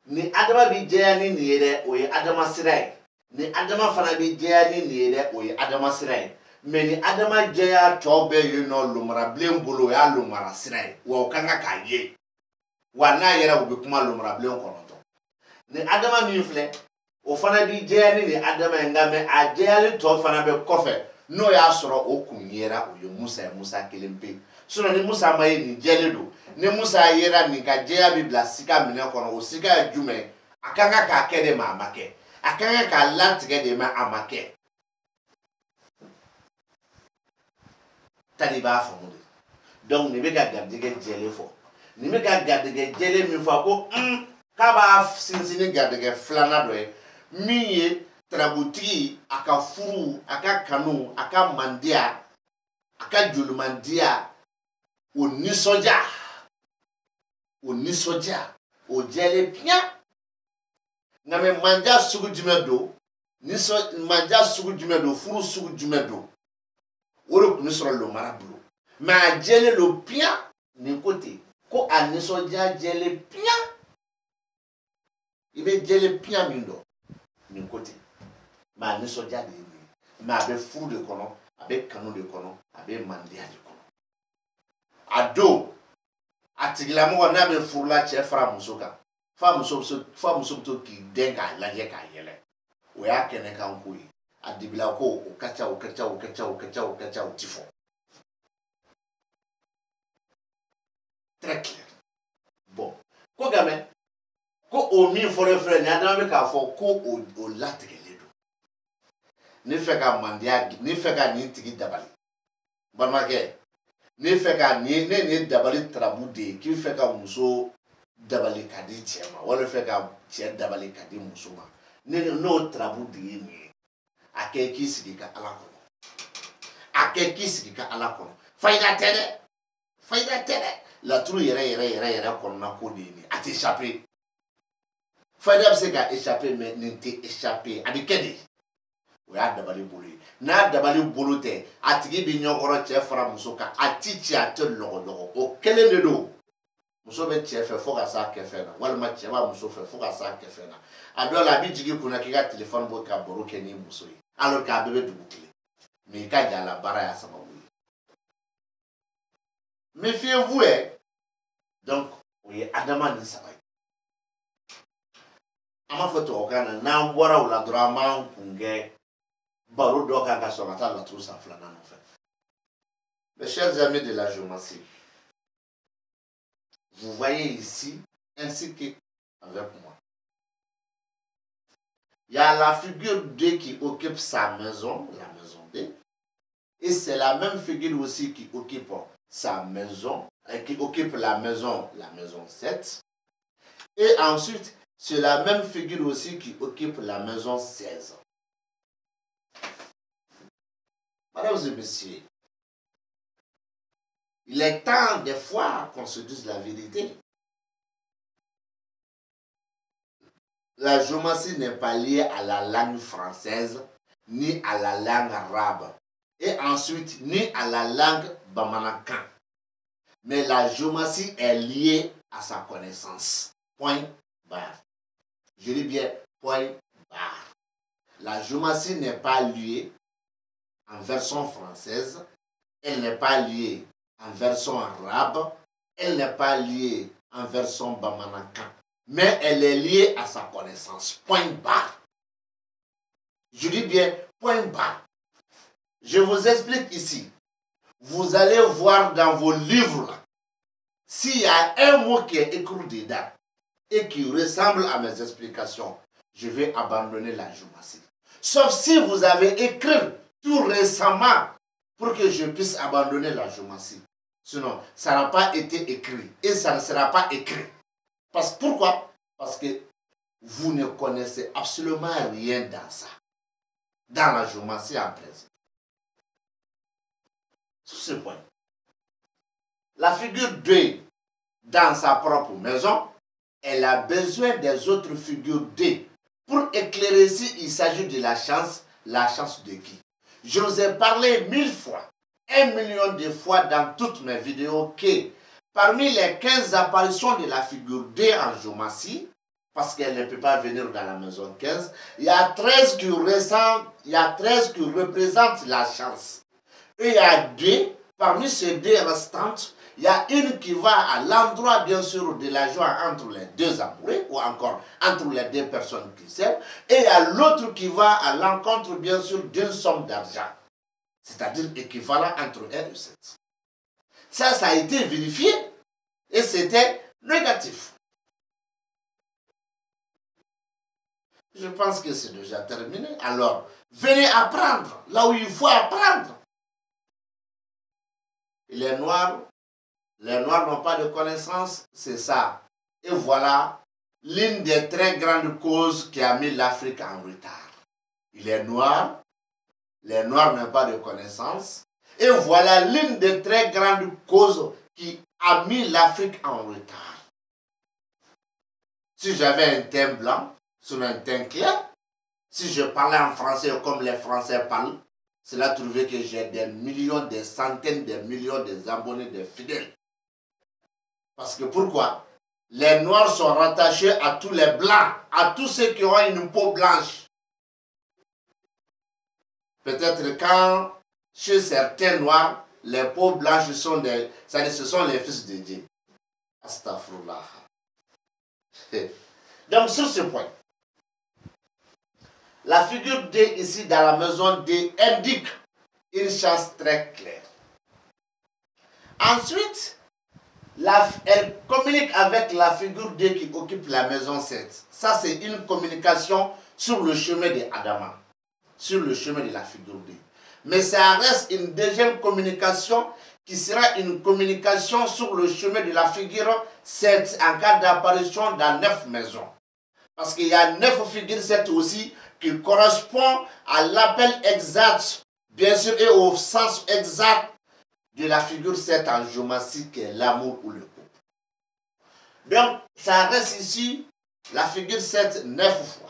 A: ni adama bi jɛya ni nin ye dɛ o ye adama sira ye ni adama fana bi jɛya ni nin ye dɛ o ye adama sira ye mais ni adama jɛya tɔ bɛɛ yen nɔ lomarabilen bolo o y'a lomara sira ye wa o kan ka k'a ye wa n'a yɛrɛ u bɛ kuma lomarabilen 9 ni adama min filɛ o fana bi jɛya ni nin adama ye nka mais a jɛyali tɔ fana bɛ kɔfɛ n'o y'a sɔrɔ o kun yera o ye musa ye musa kelen pe sinon ni musa ma ye nin jɛlen don ni musa yera nin ka jɛya bi bila sika minɛ kɔnɔ o sika ye jumɛn a kan ka k'a kɛ de ma a ma kɛ a kan ka k'a latigɛ de ma a ma kɛ tali b'a faamu de donc nin bɛ ka garijɛgɛ jɛlen fɔ nin bɛ ka garijɛgɛ jɛlen min fɔ ko k'a b'a sinsin ni garijɛgɛ filanan dɔ ye min ye tarabutigi a ka furu a ka kanu a ka mandiya a ka jolimandiya o nisɔndiya o jɛlen piɲa nka mɛ mandiya sugu jumɛn don mandiya sugu jumɛn don furu sugu jumɛn don o de tun bɛ sɔrɔ lomara bolo mais a jɛlen don piɲa nin ko ten ko a nisɔndiya jɛlen piɲa i bɛ jɛlen piɲa min dɔn nin ko ten mais a nisɔndiya de ye nin ye mais a bɛ furu de kɔnɔ a bɛ kanu de kɔnɔ a bɛ mandiya de kɔnɔ a don a tigilamɔgɔ n'a bɛ furula cɛ fara muso kan f'a muso bɛ to k'i dɛn k'a lajɛ k'a yɛlɛ o y'a kɛnɛkan ko ye a dibila ko o ka ca o ti fɔ très clair bon ko nka mɛ ko o min fɔlɔ filɛ nin adama bɛ k'a fɔ ko o latigɛlen don ne fɛ ka mandiya ne fɛ ka nin tigi dabali balimakɛ ne fɛ ka ne nin ye dabali tarabu de ye k'i fɛ ka muso dabali ka di cɛ ma wala fɛ ka cɛ dabali ka di muso ma n'o tarabu de ye nin ye a kɛ k'i sigi ka ala kɔnɔ fayida tɛ dɛ laturu yɛrɛ kɔnɔna ko de ye nin a tɛ échapper fayida bɛ se ka échapper mais nin tɛ échapper a bɛ kɛ de o y'a dabali bolo ye n'a dabali bolo tɛ a tigi bɛ ɲɔgɔrɔ cɛ fara muso kan a ti ci a tɛ lɔgɔlɔgɔ o kelen de don muso bɛ cɛ fɛ fo ka s'a kɛfɛ na walima cɛ b'a muso fɛ fo ka s'a kɛfɛ na a dɔw la a bɛ jigin kunna k'i ka téléphone bɔ ka baro kɛ n'i muso ye alors que a bɛɛ bɛ dugu kelen mais i ka jan a la baara y'a sababu ye méfiez-vous donc o ye adama ni saba ye ama foto okana na mbora ula drama kunge baro doka ka somata la trousse flana en fait. Mes chers amis de la géomancie, vous voyez ici ainsi que avec moi. Il y a la figure D qui occupe sa maison, la maison D, et c'est la même figure aussi qui occupe sa maison, qui occupe la maison 7. Et ensuite, c'est la même figure aussi qui occupe la maison 16. Mesdames et messieurs, il est temps des fois qu'on se dise la vérité. La géomancie n'est pas liée à la langue française, ni à la langue arabe, et ensuite ni à la langue bamanakan. Mais la géomancie est liée à sa connaissance. Point barre. Je dis bien point barre. La géomancie n'est pas liée en version française, elle n'est pas liée en version arabe, elle n'est pas liée en version bamanakan. Mais elle est liée à sa connaissance. Point barre. Je dis bien point barre. Je vous explique ici. Vous allez voir dans vos livres là, s'il y a un mot qui est écrit dedans et qui ressemble à mes explications, je vais abandonner la géomancie. Sauf si vous avez écrit tout récemment pour que je puisse abandonner la géomancie. Sinon, ça n'a pas été écrit et ça ne sera pas écrit. Pourquoi? Parce que vous ne connaissez absolument rien dans ça. Dans la géomancie en principe. Sur ce point, la figure 2, dans sa propre maison, elle a besoin des autres figures 2 pour éclairer s'il s'agit de la chance de qui? Je vous ai parlé 1000 fois, 1 million de fois dans toutes mes vidéos que parmi les 15 apparitions de la figure 2 en géomancie, parce qu'elle ne peut pas venir dans la maison 15, il y a 13 qui représentent la chance. Et il y a 2, parmi ces 2 restantes, il y a une qui va à l'endroit bien sûr de la joie entre les 2 amoureux, ou encore entre les 2 personnes qui s'aiment, et il y a l'autre qui va à l'encontre bien sûr d'une somme d'argent, c'est-à-dire équivalent entre 1 et 7. Ça a été vérifié et c'était négatif. Je pense que c'est déjà terminé. Alors, venez apprendre là où il faut apprendre. Les Noirs n'ont pas de connaissances, c'est ça. Et voilà l'une des très grandes causes qui a mis l'Afrique en retard. Les Noirs n'ont pas de connaissances. Et voilà l'une des très grandes causes qui a mis l'Afrique en retard. Si j'avais un teint blanc sur un teint clair, si je parlais en français comme les Français parlent, cela trouvait que j'ai des millions, des centaines de millions d'abonnés, de fidèles. Parce que pourquoi? Les Noirs sont rattachés à tous les Blancs, à tous ceux qui ont une peau blanche. Peut-être quand chez certains Noirs, les peaux blanches sont ce sont les fils de Dieu. Astaghfirullah. Donc sur ce point, la figure D ici dans la maison D indique une chance très claire. Ensuite, elle communique avec la figure D qui occupe la maison 7. Ça, c'est une communication sur le chemin de Adama, sur le chemin de la figure D. Mais ça reste une deuxième communication qui sera une communication sur le chemin de la figure 7 en cas d'apparition dans 9 maisons. Parce qu'il y a 9 figures 7 aussi qui correspondent à l'appel exact, bien sûr, et au sens exact de la figure 7 en géomancie qui est l'amour ou le couple. Donc, ça reste ici la figure 7 9 fois.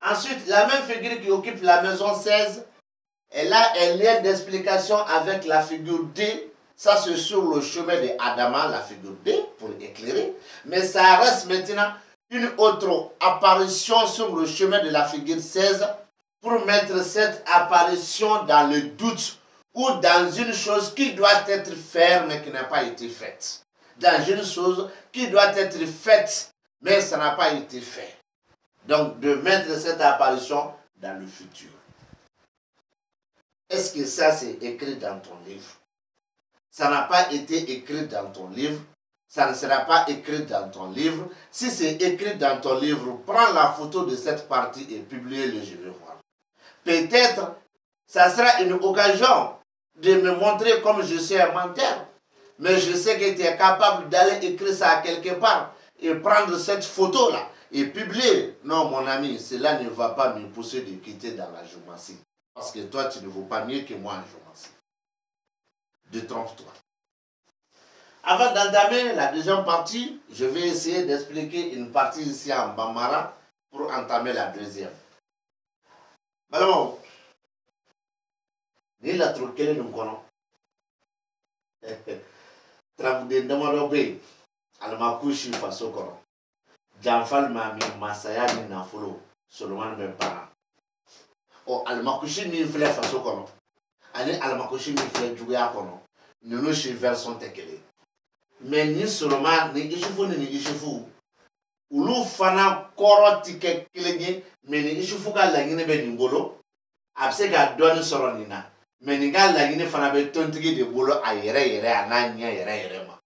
A: Ensuite, la même figure qui occupe la maison 16, elle a un lien d'explication avec la figure D. Ça, c'est sur le chemin de Adama, la figure D, pour éclairer. Mais ça reste maintenant une autre apparition sur le chemin de la figure 16 pour mettre cette apparition dans le doute ou dans une chose qui doit être faite mais qui n'a pas été faite. dans une chose qui doit être faite, mais ça n'a pas été fait. Donc, de mettre cette apparition dans le futur. Est-ce que ça, c'est écrit dans ton livre? Ça n'a pas été écrit dans ton livre. Ça ne sera pas écrit dans ton livre. Si c'est écrit dans ton livre, prends la photo de cette partie et publie-le, je vais voir. Peut-être, ça sera une occasion de me montrer comme je suis un menteur. Mais je sais que tu es capable d'aller écrire ça quelque part et prendre cette photo-là et publier. Non, mon ami, cela ne va pas me pousser de quitter dans la géomancie. Parce que toi, tu ne vaux pas mieux que moi en géomancie. Détrompe-toi. Avant d'entamer la deuxième partie, je vais essayer d'expliquer une partie ici en Bambara pour entamer la deuxième. Malamo, ni la troquelle nous connaissons. Travailler dans mon obé, almakushi faso kono. Janfal mami masaya ni nafolo, Solomon me para. O almakushi ni fle faso kono. Ani almakushi ni fle juya kono. Nuno shi version tekele. Mais ni Solomon ni ishifu ni ishifu. Ulu fana koro tike kilenye, mais ni ishifu ka langine be nimbolo. Abse ga doni soro nina. Mais ni ga langine fana be tontigi de bolo a yere ananya yere ma.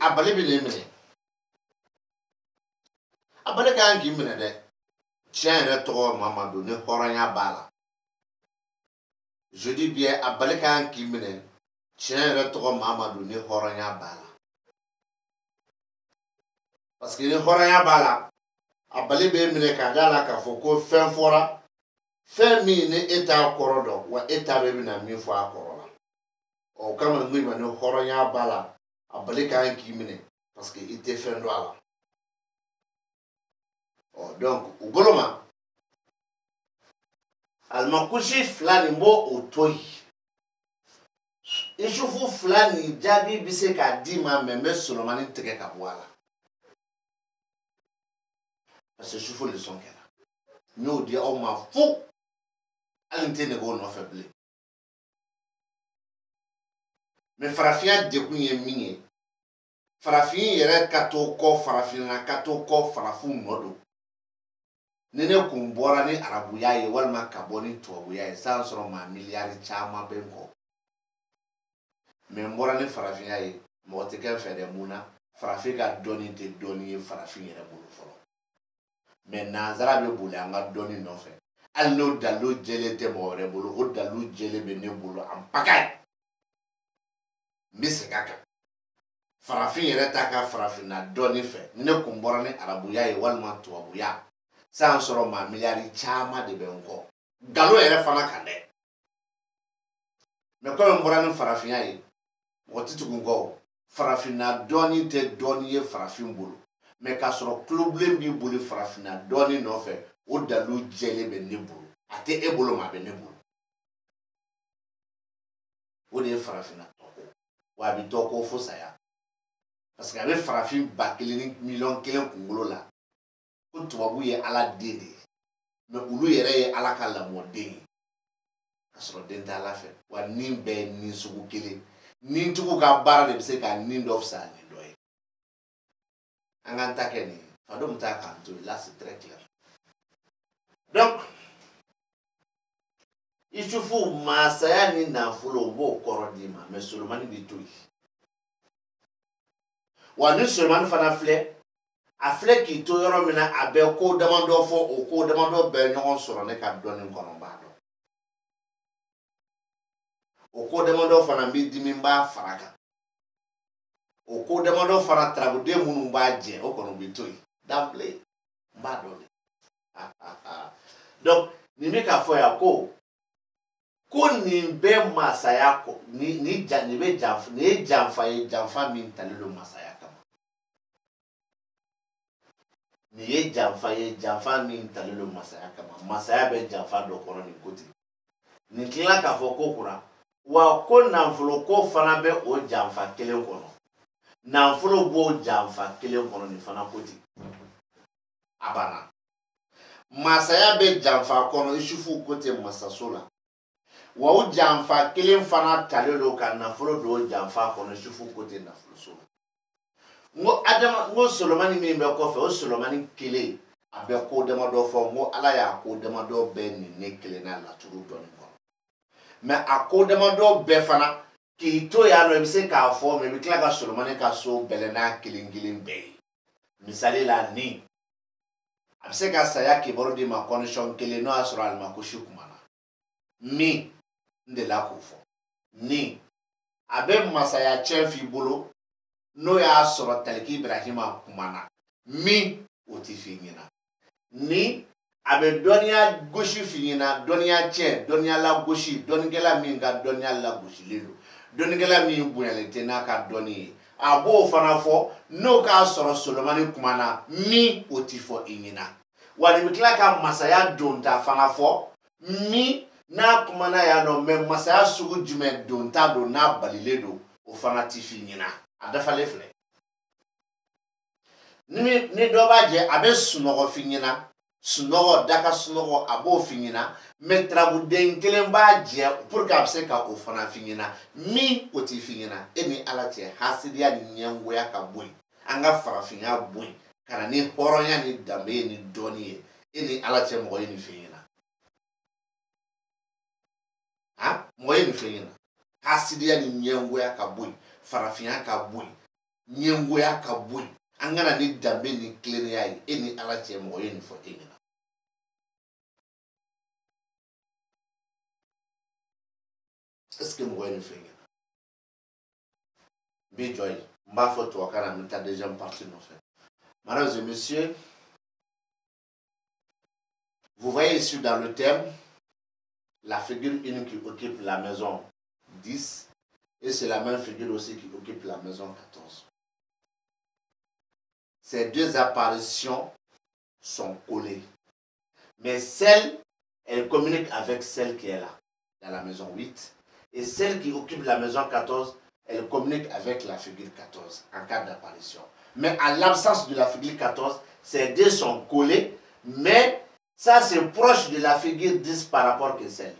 A: Abale bi ne mene. Abale ka ngi mene de. Chien re to Mamadou ne horanya bala. Je dis bien abale ka ngi mene. Chien re to Mamadou ne horanya bala. Parce que ne horanya bala abale be mene ka dala ka foko fen fora. Fen mi ne eta korodo wa eta be na mi fo akorola. O kama ngui ma ne horanya bala. Abale ka ngi mene parce que était fin droit. Oh, donc, Ugoloma, almakushi flani mo otoi. Ishufu flani jabi bise ka dima meme Solomani teke kabwala. Parce que shufu le son kera. Nous dit oh ma fou. Alinte ne go no faible. Mais farafia de kunye minye. Farafin yere kato ko farafina kato ko farafu modo. Nene kumbora ni arabuya ye walma kaboni tuwabuya ye san soro ma miliari chama benko. Membora ni farafina ye motike fede muna farafika doni te doni ye farafin yere bulu folo. Men nazara be bulu anga doni no fe. Allo dalu jele te more bulu o dalu jele be ne bulu ampakay. Mise kaka. Farafin yere taka farafina doni fe. Nene kumbora ni arabuya ye walma tuwabuya. Sans soro ma miliari chama de benko. Galo ere fana kande. Me ko mbora ni farafina yi. Wotiti kungo. Farafina doni te doni ye farafin bulu. Me ka soro problem bi bulu farafina doni no fe. O dalu jele be ne bulu. Ate e bulu ma be ne bulu. O de farafina toko. Wa bi toko fo saya. Parce que avec farafin bakili million kelen kungolo la. Tubabu ye ala dede mais ulu yere ye ala ka lamɔ den ka sɔrɔ den t'a la fɛ wa nin bɛɛ nin sugu kelen nin tugu ka baara de bɛ se ka nin dɔ fisaya ni dɔ ye an k'an ta kɛ nin ye fa dɔ min t'a k'an to là c'est très clair. Donc Isufu masaya ni nafolo b'o kɔrɔ d'i ma mais Solomani b'i to yen wa ni Solomani fana filɛ a filɛ k'i to yɔrɔ min na a bɛ ko damadɔ fɔ o ko damadɔ bɛɛ ɲɔgɔn sɔrɔ ne ka dɔnni kɔnɔ b'a dɔn o ko damadɔ fana b'i dimi b'a fara kan o ko damadɔ fana tarabuden minnu b'a jɛ o kɔni b'i to yen d'emblée n b'a dɔn de donc nin bɛ k'a fɔ yan ko nin bɛ masaya kɔ nin ye janfa ye janfa min talen don masaya kama. Ni ye janfa min talen don masaya kama masaya bɛ janfa dɔ kɔnɔ nin ko ten nin tila k'a fɔ ko kura wa ko nafolo ko fana bɛ o janfa kelen kɔnɔ nafolo b'o janfa kelen kɔnɔ nin fana ko ten a banna masaya bɛ janfa kɔnɔ Isufu ko ten masaso la wa o janfa kelen fana talen don ka nafolo don janfa kɔnɔ sufu kote nafolo so ngo adama ngo solomani min bɛ kɔfɛ o solomani kelen a bɛ ko dama dɔ fɔ ngo ala y'a ko dama dɔ bɛɛ nin ne kelen na laturu dɔɔni kɔnɔ mais a ko dama dɔ bɛɛ fana k'i to yan nɔ i bɛ se k'a fɔ mais i bɛ tila ka solomani ka so bɛlɛ n'a kelen kelen bɛɛ ye misali la ni a bɛ se ka saya kibaru di ma condition kelen n'o y'a sɔrɔ alimakosi kumana min n delila k'o fɔ ni a bɛ masaya tiɲɛ f'i bolo n'o y'a sɔrɔ taliki ibrahima kumana min o t'i f'i ɲɛna ni a bɛ dɔnniya gosi f'i ɲɛna dɔnniya tiɲɛ dɔnniya lagosi dɔnnikɛla min ka dɔnniya lagosilen don dɔnnikɛla min bonyalen tɛ n'a ka dɔnni ye a b'o fana fɔ n'o k'a sɔrɔ solomani kumana min o t'i fɔ i ɲɛna wa nin bɛ tila ka masaya donta fana fɔ min n'a kumana yan nɔ mɛ masaya sugu jumɛn donta don n'a balilen don o fana t'i f'i ɲɛna a dafalen filɛ ni dɔ b'a jɛ a bɛ sunɔgɔ f'i ɲɛna sunɔgɔ daka sunɔgɔ a b'o f'i ɲɛna mɛ tarabuden kelen b'a jɛ pour que a bɛ se ka o fana f'i ɲɛna min o t'i f'i ɲɛna e ni ala cɛ hasidiya ni ɲɛngoya ka bɔ yen an ka farafinya bɔ yen ka na ni hɔrɔnya ni danbe ye ni dɔnni ye e ni ala cɛ mɔgɔ ye nin f'i ɲɛna mɔgɔ ye nin f'i ɲɛna hasidiya ni ɲɛngoya ka bɔ yen farafinya ka bɔ yen ɲɛngoya ka bɔ yen an kana ni danbe ni tilennenya ye e ni ala cɛ mɔgɔ ye nin fɔ e ɲɛna est-ce que mɔgɔ ye nin f'i ɲɛna n b'i jɔ yen n b'a fɔ tubabukan na n bɛ taa deuxième partie nɔfɛ. Mesdames et messieurs, vous voyez ici dans le thème la figure unique qui occupe la maison 10 et c'est la même figure aussi qui occupe la maison 14. Ces deux apparitions sont collées. Mais celle, elle communique avec celle qui est là, dans la maison 8. Et celle qui occupe la maison 14, elle communique avec la figure 14 en cas d'apparition. Mais à l'absence de la figure 14, ces deux sont collés, mais ça c'est proche de la figure 10 par rapport à celle.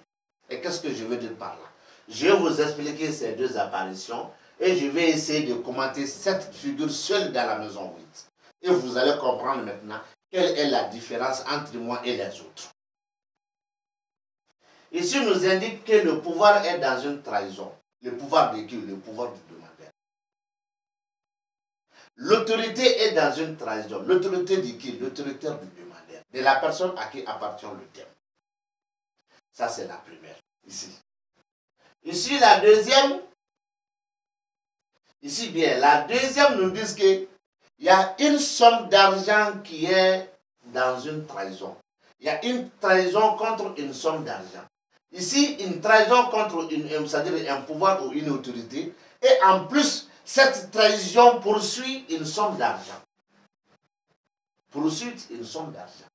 A: Et qu'est-ce que je veux dire par là? Je vais vous expliquer ces deux apparitions et je vais essayer de commenter cette figure seule dans la maison 8. Et vous allez comprendre maintenant quelle est la différence entre moi et les autres. Ici, nous indique que le pouvoir est dans une trahison. Le pouvoir de qui? Le pouvoir du demandeur. L'autorité est dans une trahison. L'autorité de qui? L'autorité du demandeur. De la personne à qui appartient le thème. Ça, c'est la première. Ici. Ici, la deuxième. Ici, bien, la deuxième nous dit qu'il y a une somme d'argent qui est dans une trahison. Il y a une trahison contre une somme d'argent. Ici, une trahison contre c'est-à-dire un pouvoir ou une autorité. Et en plus, cette trahison poursuit une somme d'argent. Poursuit une somme d'argent.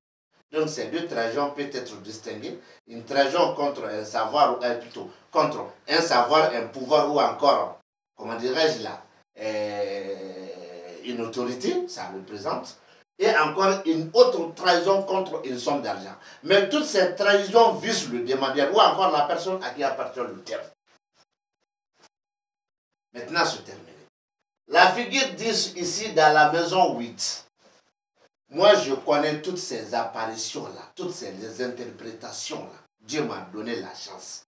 A: Donc, ces deux trahisons peuvent être distinguées. Une trahison contre un savoir, ou plutôt contre un savoir, un pouvoir, ou encore, comment dirais-je là, une autorité, ça représente. Et encore une autre trahison contre une somme d'argent. Mais toutes ces trahisons visent le demandeur ou encore la personne à qui appartient le terme. Maintenant, c'est terminé. La figure 10 ici dans la maison 8. Moi, je connais toutes ces apparitions-là, toutes ces interprétations-là. Dieu m'a donné la chance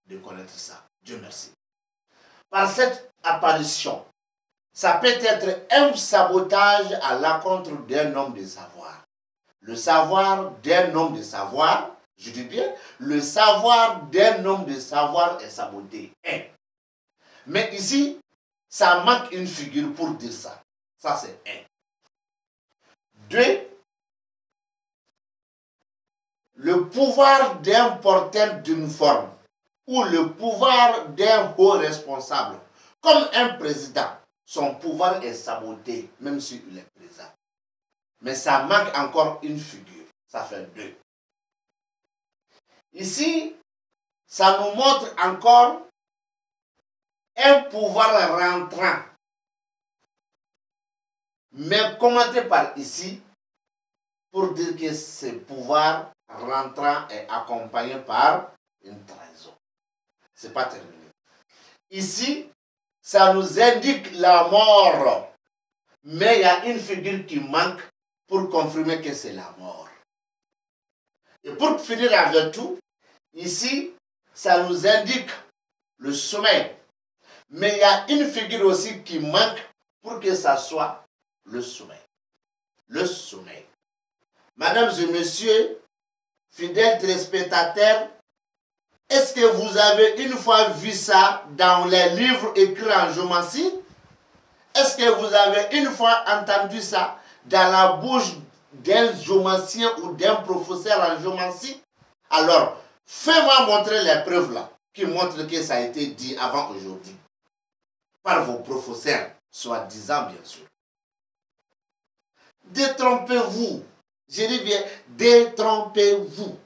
A: de connaître ça. Dieu merci. Par cette apparition, ça peut être un sabotage à l'encontre d'un homme de savoir. Le savoir d'un homme de savoir, je dis bien, le savoir d'un homme de savoir est saboté. Mais ici, ça manque une figure pour dire ça. Ça, c'est un. Deux, le pouvoir d'un porteur d'une forme ou le pouvoir d'un haut responsable, comme un président. Son pouvoir est saboté, même s'il est présent. Mais ça manque encore une figure. Ça fait deux. Ici, ça nous montre encore un pouvoir rentrant. Mais commenté par ici, pour dire que ce pouvoir rentrant est accompagné par une trahison. c'est pas terminé. Ici, ça nous indique la mort. Mais il y a une figure qui manque pour confirmer que c'est la mort. Et pour finir avec tout, ici, ça nous indique le sommeil. Mais il y a une figure aussi qui manque pour que ça soit le sommeil. Le sommeil. Mesdames et messieurs, fidèles téléspectateurs, est-ce que vous avez une fois vu ça dans les livres écrits en géomancie? Est-ce que vous avez une fois entendu ça dans la bouche d'un géomancien ou d'un professeur en géomancie? Alors, fais-moi montrer les preuves là, qui montrent que ça a été dit avant aujourd'hui. Par vos professeurs, soi-disant bien sûr. Détrompez-vous. Je dis bien, détrompez-vous.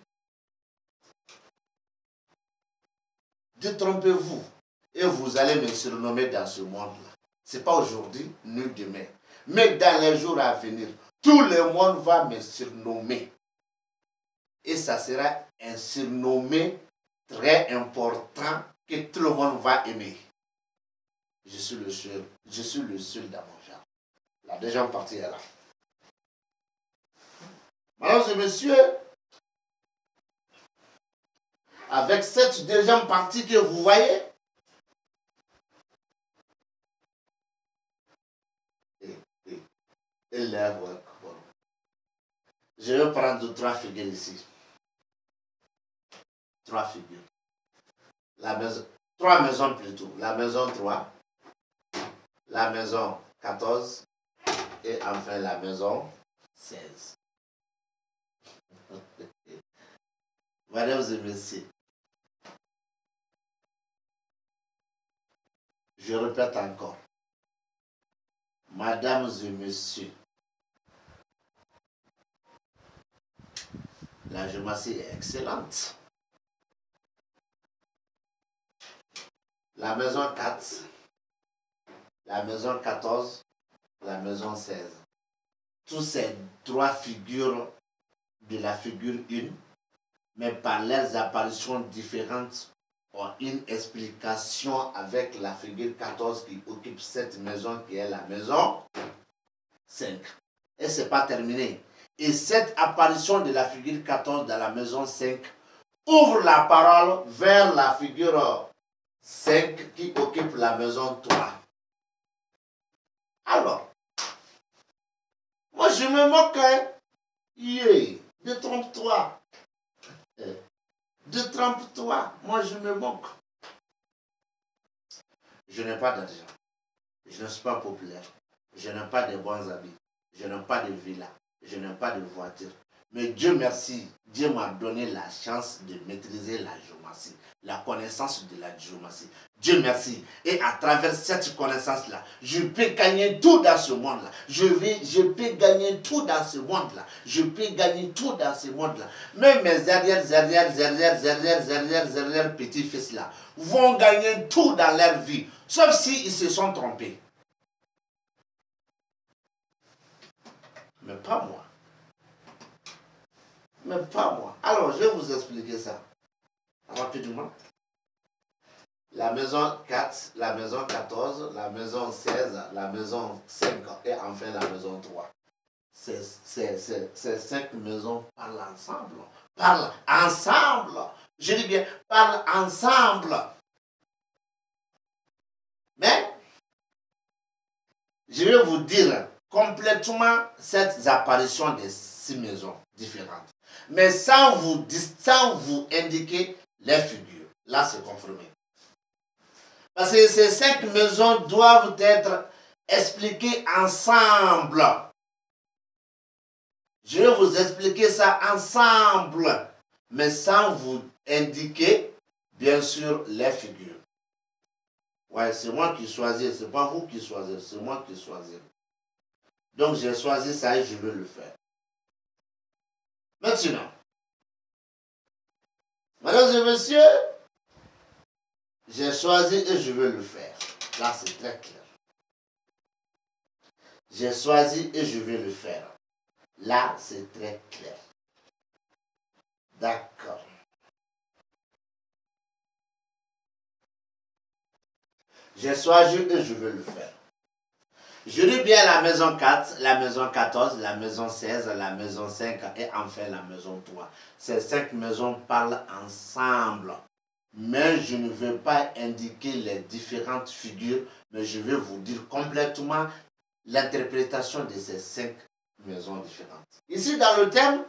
A: Détrompez-vous. Et vous allez me surnommer dans ce monde-là. Ce n'est pas aujourd'hui, ni demain. Mais dans les jours à venir, tout le monde va me surnommer. Et ça sera un surnommé très important que tout le monde va aimer. Je suis le seul dans mon genre. La deuxième partie est là. Mesdames et messieurs, avec cette deuxième partie que vous voyez, je vais prendre 3 figures ici. 3 figures. La maison, 3 maisons plutôt. La maison 3, la maison 14 et enfin la maison 16. Mesdames et messieurs, je répète encore. Mesdames et messieurs, la géométrie est excellente. La maison 4, la maison 14, la maison 16. Tous ces 3 figures de la figure 1, mais par leurs apparitions différentes, ont une explication avec la figure 14 qui occupe cette maison qui est la maison 5. Et ce n'est pas terminé. Et cette apparition de la figure 14 dans la maison 5 ouvre la parole vers la figure 5 qui occupe la maison 3. Alors, moi je me moque, hein? Yeah, détrompe-toi. Détrompe-toi. Moi je me moque. Je n'ai pas d'argent. Je ne suis pas populaire. Je n'ai pas de bons habits. Je n'ai pas de villa. Je n'ai pas de voiture. Mais Dieu merci, Dieu m'a donné la chance de maîtriser la géométrie, la connaissance de la géométrie. Dieu merci. Et à travers cette connaissance-là, je peux gagner tout dans ce monde-là. Je peux gagner tout dans ce monde-là. Je peux gagner tout dans ce monde-là. Même mes arrière petits-fils-là vont gagner tout dans leur vie. Sauf s'ils se sont trompés. Mais pas moi. Mais pas moi. Alors, je vais vous expliquer ça rapidement. La maison 4, la maison 14, la maison 16, la maison 5 et enfin la maison 3. Ces 5 maisons parlent ensemble. Parlent ensemble. Je dis bien, parlent ensemble. Mais, je vais vous dire complètement cette apparition des 6 maisons différentes. Mais sans vous indiquer les figures. Là, c'est confirmé. Parce que ces 5 maisons doivent être expliquées ensemble. Je vais vous expliquer ça ensemble, mais sans vous indiquer, bien sûr, les figures. Ouais, c'est moi qui choisis, c'est pas vous qui choisissez, c'est moi qui choisis. Donc, j'ai choisi ça et je veux le faire. Maintenant, mesdames et messieurs, j'ai choisi et je veux le faire. Là, c'est très clair. J'ai choisi et je vais le faire. Là, c'est très clair. D'accord. J'ai choisi et je veux le faire. Je dis bien la maison 4, la maison 14, la maison 16, la maison 5 et enfin la maison 3. Ces 5 maisons parlent ensemble. Mais je ne vais pas indiquer les différentes figures, mais je vais vous dire complètement l'interprétation de ces 5 maisons différentes. Ici, dans le thème,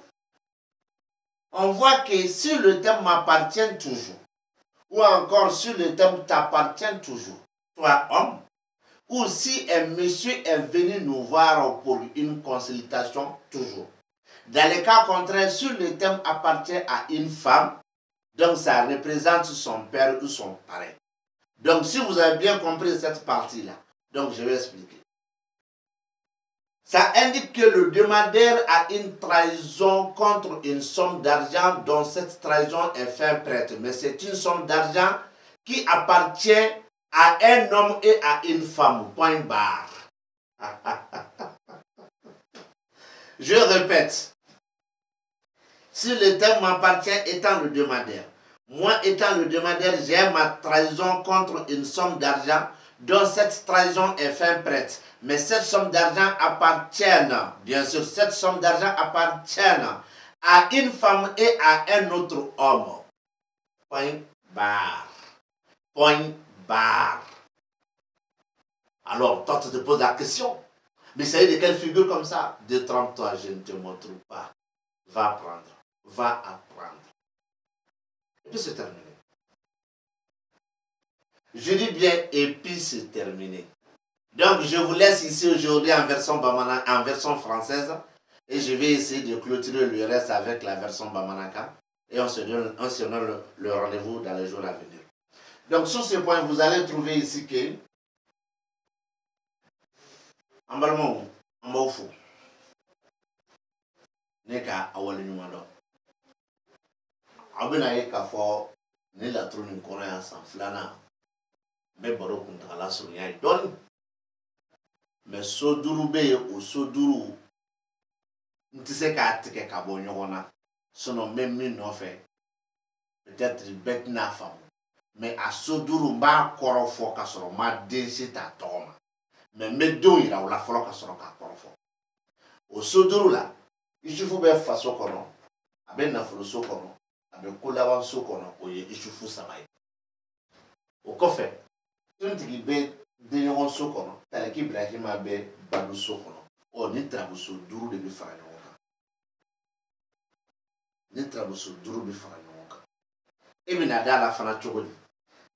A: on voit que si le thème m'appartient toujours, ou encore si le thème t'appartient toujours, toi homme, ou si un monsieur est venu nous voir pour une consultation, toujours. Dans le cas contraire, si le thème appartient à une femme, donc ça représente son père ou son parent. Donc si vous avez bien compris cette partie-là, donc je vais expliquer. Ça indique que le demandeur a une trahison contre une somme d'argent dont cette trahison est fait prête. Mais c'est une somme d'argent qui appartient à un homme et à une femme. Point barre. Je répète. Si le thème m'appartient étant le demandeur, moi étant le demandeur, j'ai ma trahison contre une somme d'argent dont cette trahison est fin prête. Mais cette somme d'argent appartient, bien sûr, cette somme d'argent appartient à une femme et à un autre homme. Point barre. Point barre. Alors, toi, tu te poses la question. Mais ça y est, de quelle figure comme ça? Détrompe-toi, je ne te montre pas. Va apprendre. Va apprendre. Et puis c'est terminé. Je dis bien, et puis c'est terminé. Donc, je vous laisse ici aujourd'hui en version Bamana, en version française. Et je vais essayer de clôturer le reste avec la version Bamanaka. Et on se donne le rendez-vous dans les jours à venir. Donc, sur ce point, vous allez trouver ici que Ambalmo, Ambaufou, Neka Awalinuado. Abena ye k'a fɔ ne laturu nin kɔnɔ yan san filanan n bɛ baro kuntagala surunya ye dɔɔni mɛ so duuru bɛ yen o so duuru n tɛ se k'a tigɛ ka bɔ ɲɔgɔn na n bɛ min nɔfɛ peut-être bɛɛ tɛna faamu mɛ a so duuru n b'a kɔrɔ fɔ ka sɔrɔ n ma den si t'a tɔgɔ ma mɛ n bɛ denw yira u la fɔlɔ ka sɔrɔ k'a kɔrɔ fɔ o so duuru la Isufu bɛ faso kɔnɔ a bɛ nafolo so kɔnɔ a bɛ ko laban so kɔnɔ o ye Isufu 3 ye o kɔfɛ tontigi bɛ denɲɔgɔn so kɔnɔ Taliki Ibrahima bɛ Badu so kɔnɔ ni taramuso 5 de bɛ fara ɲɔgɔn kan ni taramuso 5 bɛ fara ɲɔgɔn kan e bɛna da la fana cogo di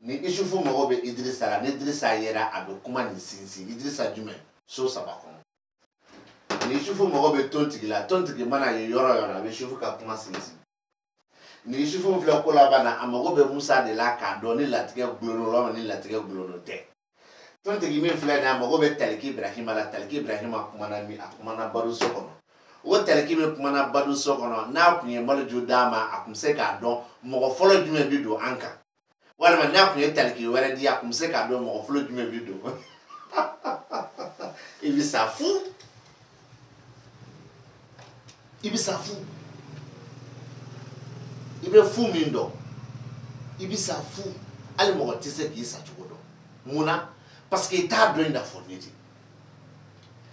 A: ni Isufu mɔgɔ bɛ Idrissa la ni Idrissa yera a bɛ kuma nin sinsin Idrissa jumɛn so 3 kɔnɔ ni Isufu mɔgɔ bɛ tontigi la tontigi mana ye yɔrɔ yɔrɔ a bɛ Isufu ka kuma sinsin ni Isufu filɛ ko laban na a mago bɛ Musa de la k'a dɔn ni latigɛ gulonnen walima ni latigɛ gulonnen tɛ tontigi min filɛ nin ye a mago bɛ Taliki Ibrahima la Taliki Ibrahima kumana min a kumana Badu so kɔnɔ o Taliki min kumana Badu so kɔnɔ n'a tun ye maliju d'a ma a tun bɛ se k'a dɔn mɔgɔ fɔlɔ jumɛn bɛ don an kan walima n'a tun ye Taliki wɛrɛ di a tun bɛ se k'a dɔn mɔgɔ fɔlɔ jumɛn bɛ don i bɛ sa fu i bɛ sa fu i bɛ fu min dɔn i bɛ sa fu hali mɔgɔ tɛ se k'i sa cogo dɔn mun na parce que i t'a dɔn i n'a fɔ ne de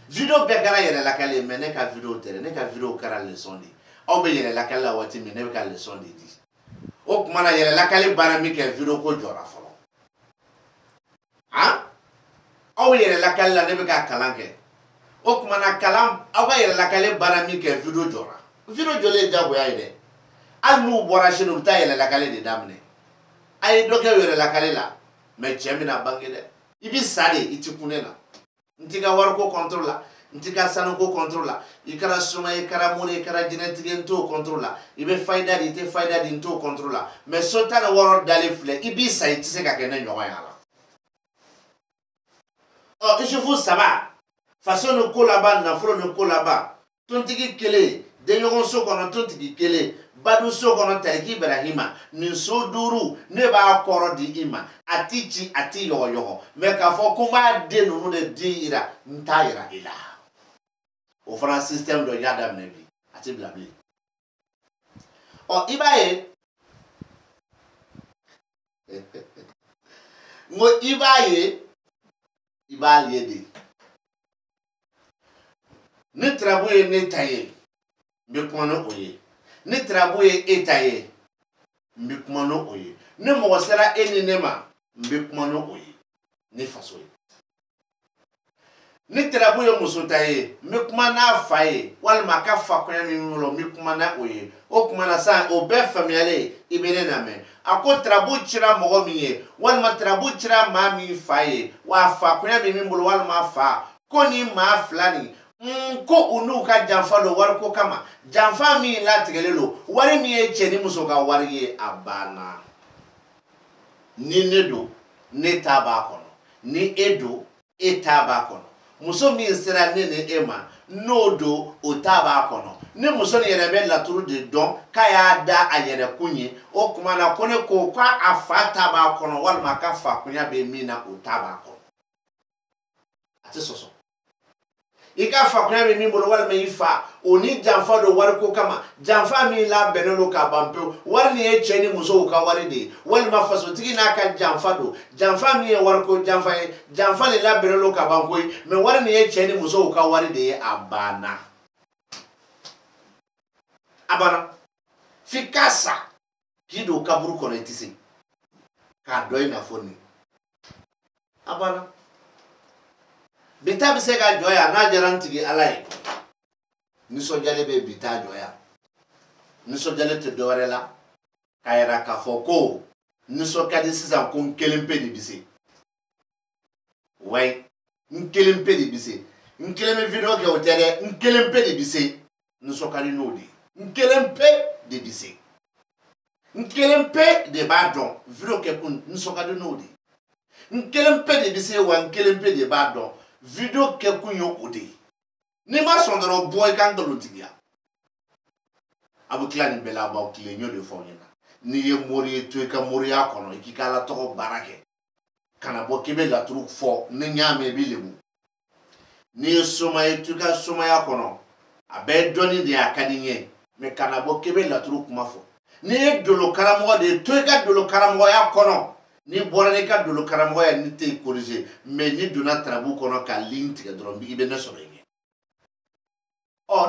A: video bɛɛ kɛra yɛrɛlakali mais ne ka video tɛ ne ka video kɛra leçon de aw bɛ yɛrɛlakali la waati min ne bɛ ka leçon de di o tuma na yɛrɛlakali baara min kɛ video ko jɔra fɔlɔ han aw yɛrɛlakali la ne bɛ ka kalan kɛ o tuma na kalan aw ka yɛrɛlakali baara min kɛ video jɔra video jɔlen ye diyagoya ye dɛ hali n'u bɔra sini u bɛ taa yɛrɛlakali de daminɛ a ye dɔ kɛ yɛrɛlakali la mais cɛ bɛna bange dɛ i bɛ sa de i tɛ kun ne na n t'i ka wariko contrôle la n t'i ka sanuko contrôle la i kɛra suma i kɛra mori i kɛra jinɛtigi n t'o contrôle la i bɛ fayida di i tɛ fayida di n t'o contrôle la mais so 16 dalen filɛ i b'i sa i tɛ se ka kɛ ne ɲɔgɔn ye a la Isufu 3 faso ni ko laban nafolo ni ko laban tontigi kelen denɲɔgɔn so kɔnɔ tontigi kelen Badu so kɔnɔ Taliki Ibrahima nin so 5 ne b'a kɔrɔ di i ma a t'i ci a t'i yɔgɔyɔgɔ mais k'a fɔ ko n b'a den ninnu de di yira n t'a yira i la o fana système dɔ y'a daminɛ bi a tɛ bila bilen i b'a ye n ko i b'a ye i b'a ye de ni tarabu ye ne ta ye n bɛ kuma n'o ye ni tarabu ye e ta ye n bɛ kuma n'o ye ni mɔgɔ sera e ni ne ma n bɛ kuma n'o ye ni faso ye ni tarabu ye muso ta ye n bɛ kuma n'a fa ye walima a ka fa kɔɲɔ min bolo n bɛ kuma n'o ye o kuma na sisan o bɛɛ faamuyalen i bɛ ne lamɛn a ko tarabu cira mɔgɔ min ye walima tarabu cira maa min fa ye wa a fa kɔɲɔ min bolo walima fa ko ni maa fila nin ko u n'u ka janfa don wariko kama janfa min latigɛlen don wari min ye cɛ ni muso ka wari ye a banna ni ne don ne ta b'a kɔnɔ ni e don e ta b'a kɔnɔ muso min sera ne ni e ma n'o don o ta b'a kɔnɔ ni muso nin yɛrɛ bɛ laturu de dɔn k'a y'a da a yɛrɛ kun ye o tuma na ko ne ko k'a fa ta b'a kɔnɔ walima a ka fa kunya bɛ min na o ta b'a kɔnɔ a tɛ sɔsɔ i ka fa kunya bɛ min bolo walima i fa o ni janfa don wariko kama janfa min labɛnnen don ka ban pewu wari nin ye cɛ ni musow ka wari de ye walima fasotigi n'a ka janfa don janfa min ye wariko janfa ye janfa nin labɛnnen don ka ban koyi mɛ wari nin ye cɛ ni musow ka wari de ye a banna a banna f'i ka sa k'i don kaburu kɔnɔ i tɛ se k'a dɔn i n'a fɔ nin a banna bita bɛ se ka jɔ yan n'a diyara n tigi ala ye nisɔndiyalen bɛ bita jɔ yan nisɔndiyalen tɛ dɔwɛrɛ la k'a yira k'a fɔ ko nisɔn ka di sisan ko n kelen pe de bɛ se wayi n kelen pe de bɛ se n kelen bɛ video kɛ o tɛ dɛ n kelen pe de bɛ se nisɔn ka di n'o de ye n kelen pe de bɛ se n kelen pe de b'a dɔn video kɛ kun nisɔn ka di n'o de ye n kelen pe de bɛ se wa n kelen pe de b'a dɔn video kɛ kun ye o de ye n'i ma sɔn dɔrɔn bɔ i ka nkalontigiya a bɛ tila nin bɛɛ la a b'aw tilen n y'o de fɔ aw ɲɛna n'i ye mori ye to i ka moriya kɔnɔ i k'i ka ala tɔgɔ baara kɛ kana bɔ k'i bɛ laturu fɔ ni n y'a mɛn i b'i lebu n'i ye soma ye to i ka somaya kɔnɔ a bɛɛ ye dɔnni de ye a ka di n ye mɛ kana bɔ k'i bɛ laturu kuma fɔ n'i ye dolo karamɔgɔ de ye to i ka dolo karamɔgɔya kɔnɔ n'i bɔra n'i ka dolo karamɔgɔya ni tɛ corriger mais n'i donna tarabu kɔnɔ ka ligne tigɛ dɔrɔn i bɛ ne sɔrɔ yen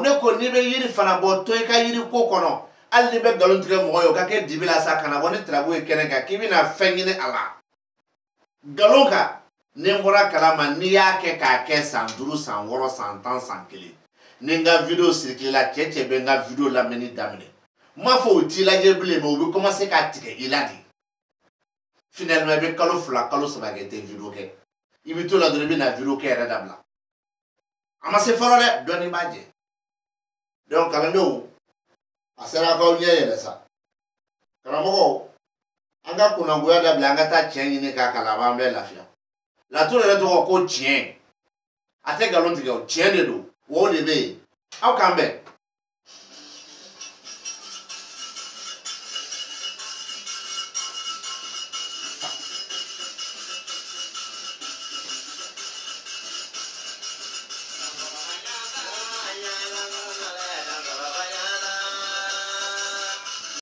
A: ne ko n'i bɛ yiri fana bɔ to i ka yiri ko kɔnɔ hali n'i bɛ nkalon tigɛ mɔgɔ ye o ka kɛ dibi la sa kana bɔ ni tarabu ye kɛnɛ kan k'i bɛna fɛn ɲini a la nkalon kan ni n bɔra kalama n'i y'a kɛ k'a kɛ san 5 san 6 san 10 san 1 ni n ka video circulé la cɛ cɛ bɛ n ka video lamɛnni daminɛ n m'a fɔ o t'i lajɛ bilen mais u bɛ commencer k'a tigɛ i la de finalement i bɛ kalo 2 kalo 3 kɛ i tɛ video kɛ i bɛ to la dɔrɔn i bɛna video kɛ yɛrɛ dabila a ma se fɔlɔ dɛ dɔɔni b'a jɛ donc kalandenw a sera k'aw ɲɛ yɛlɛ sa karamɔgɔw an ka kunnangoya dabila an ka taa tiɲɛ ɲini k'a kalan a b'an bɛɛ lafiya laturu yɛrɛ tɔgɔ ko tiɲɛ a tɛ nkalon tigɛ o tiɲɛ de don o de bɛ yen aw k'an bɛn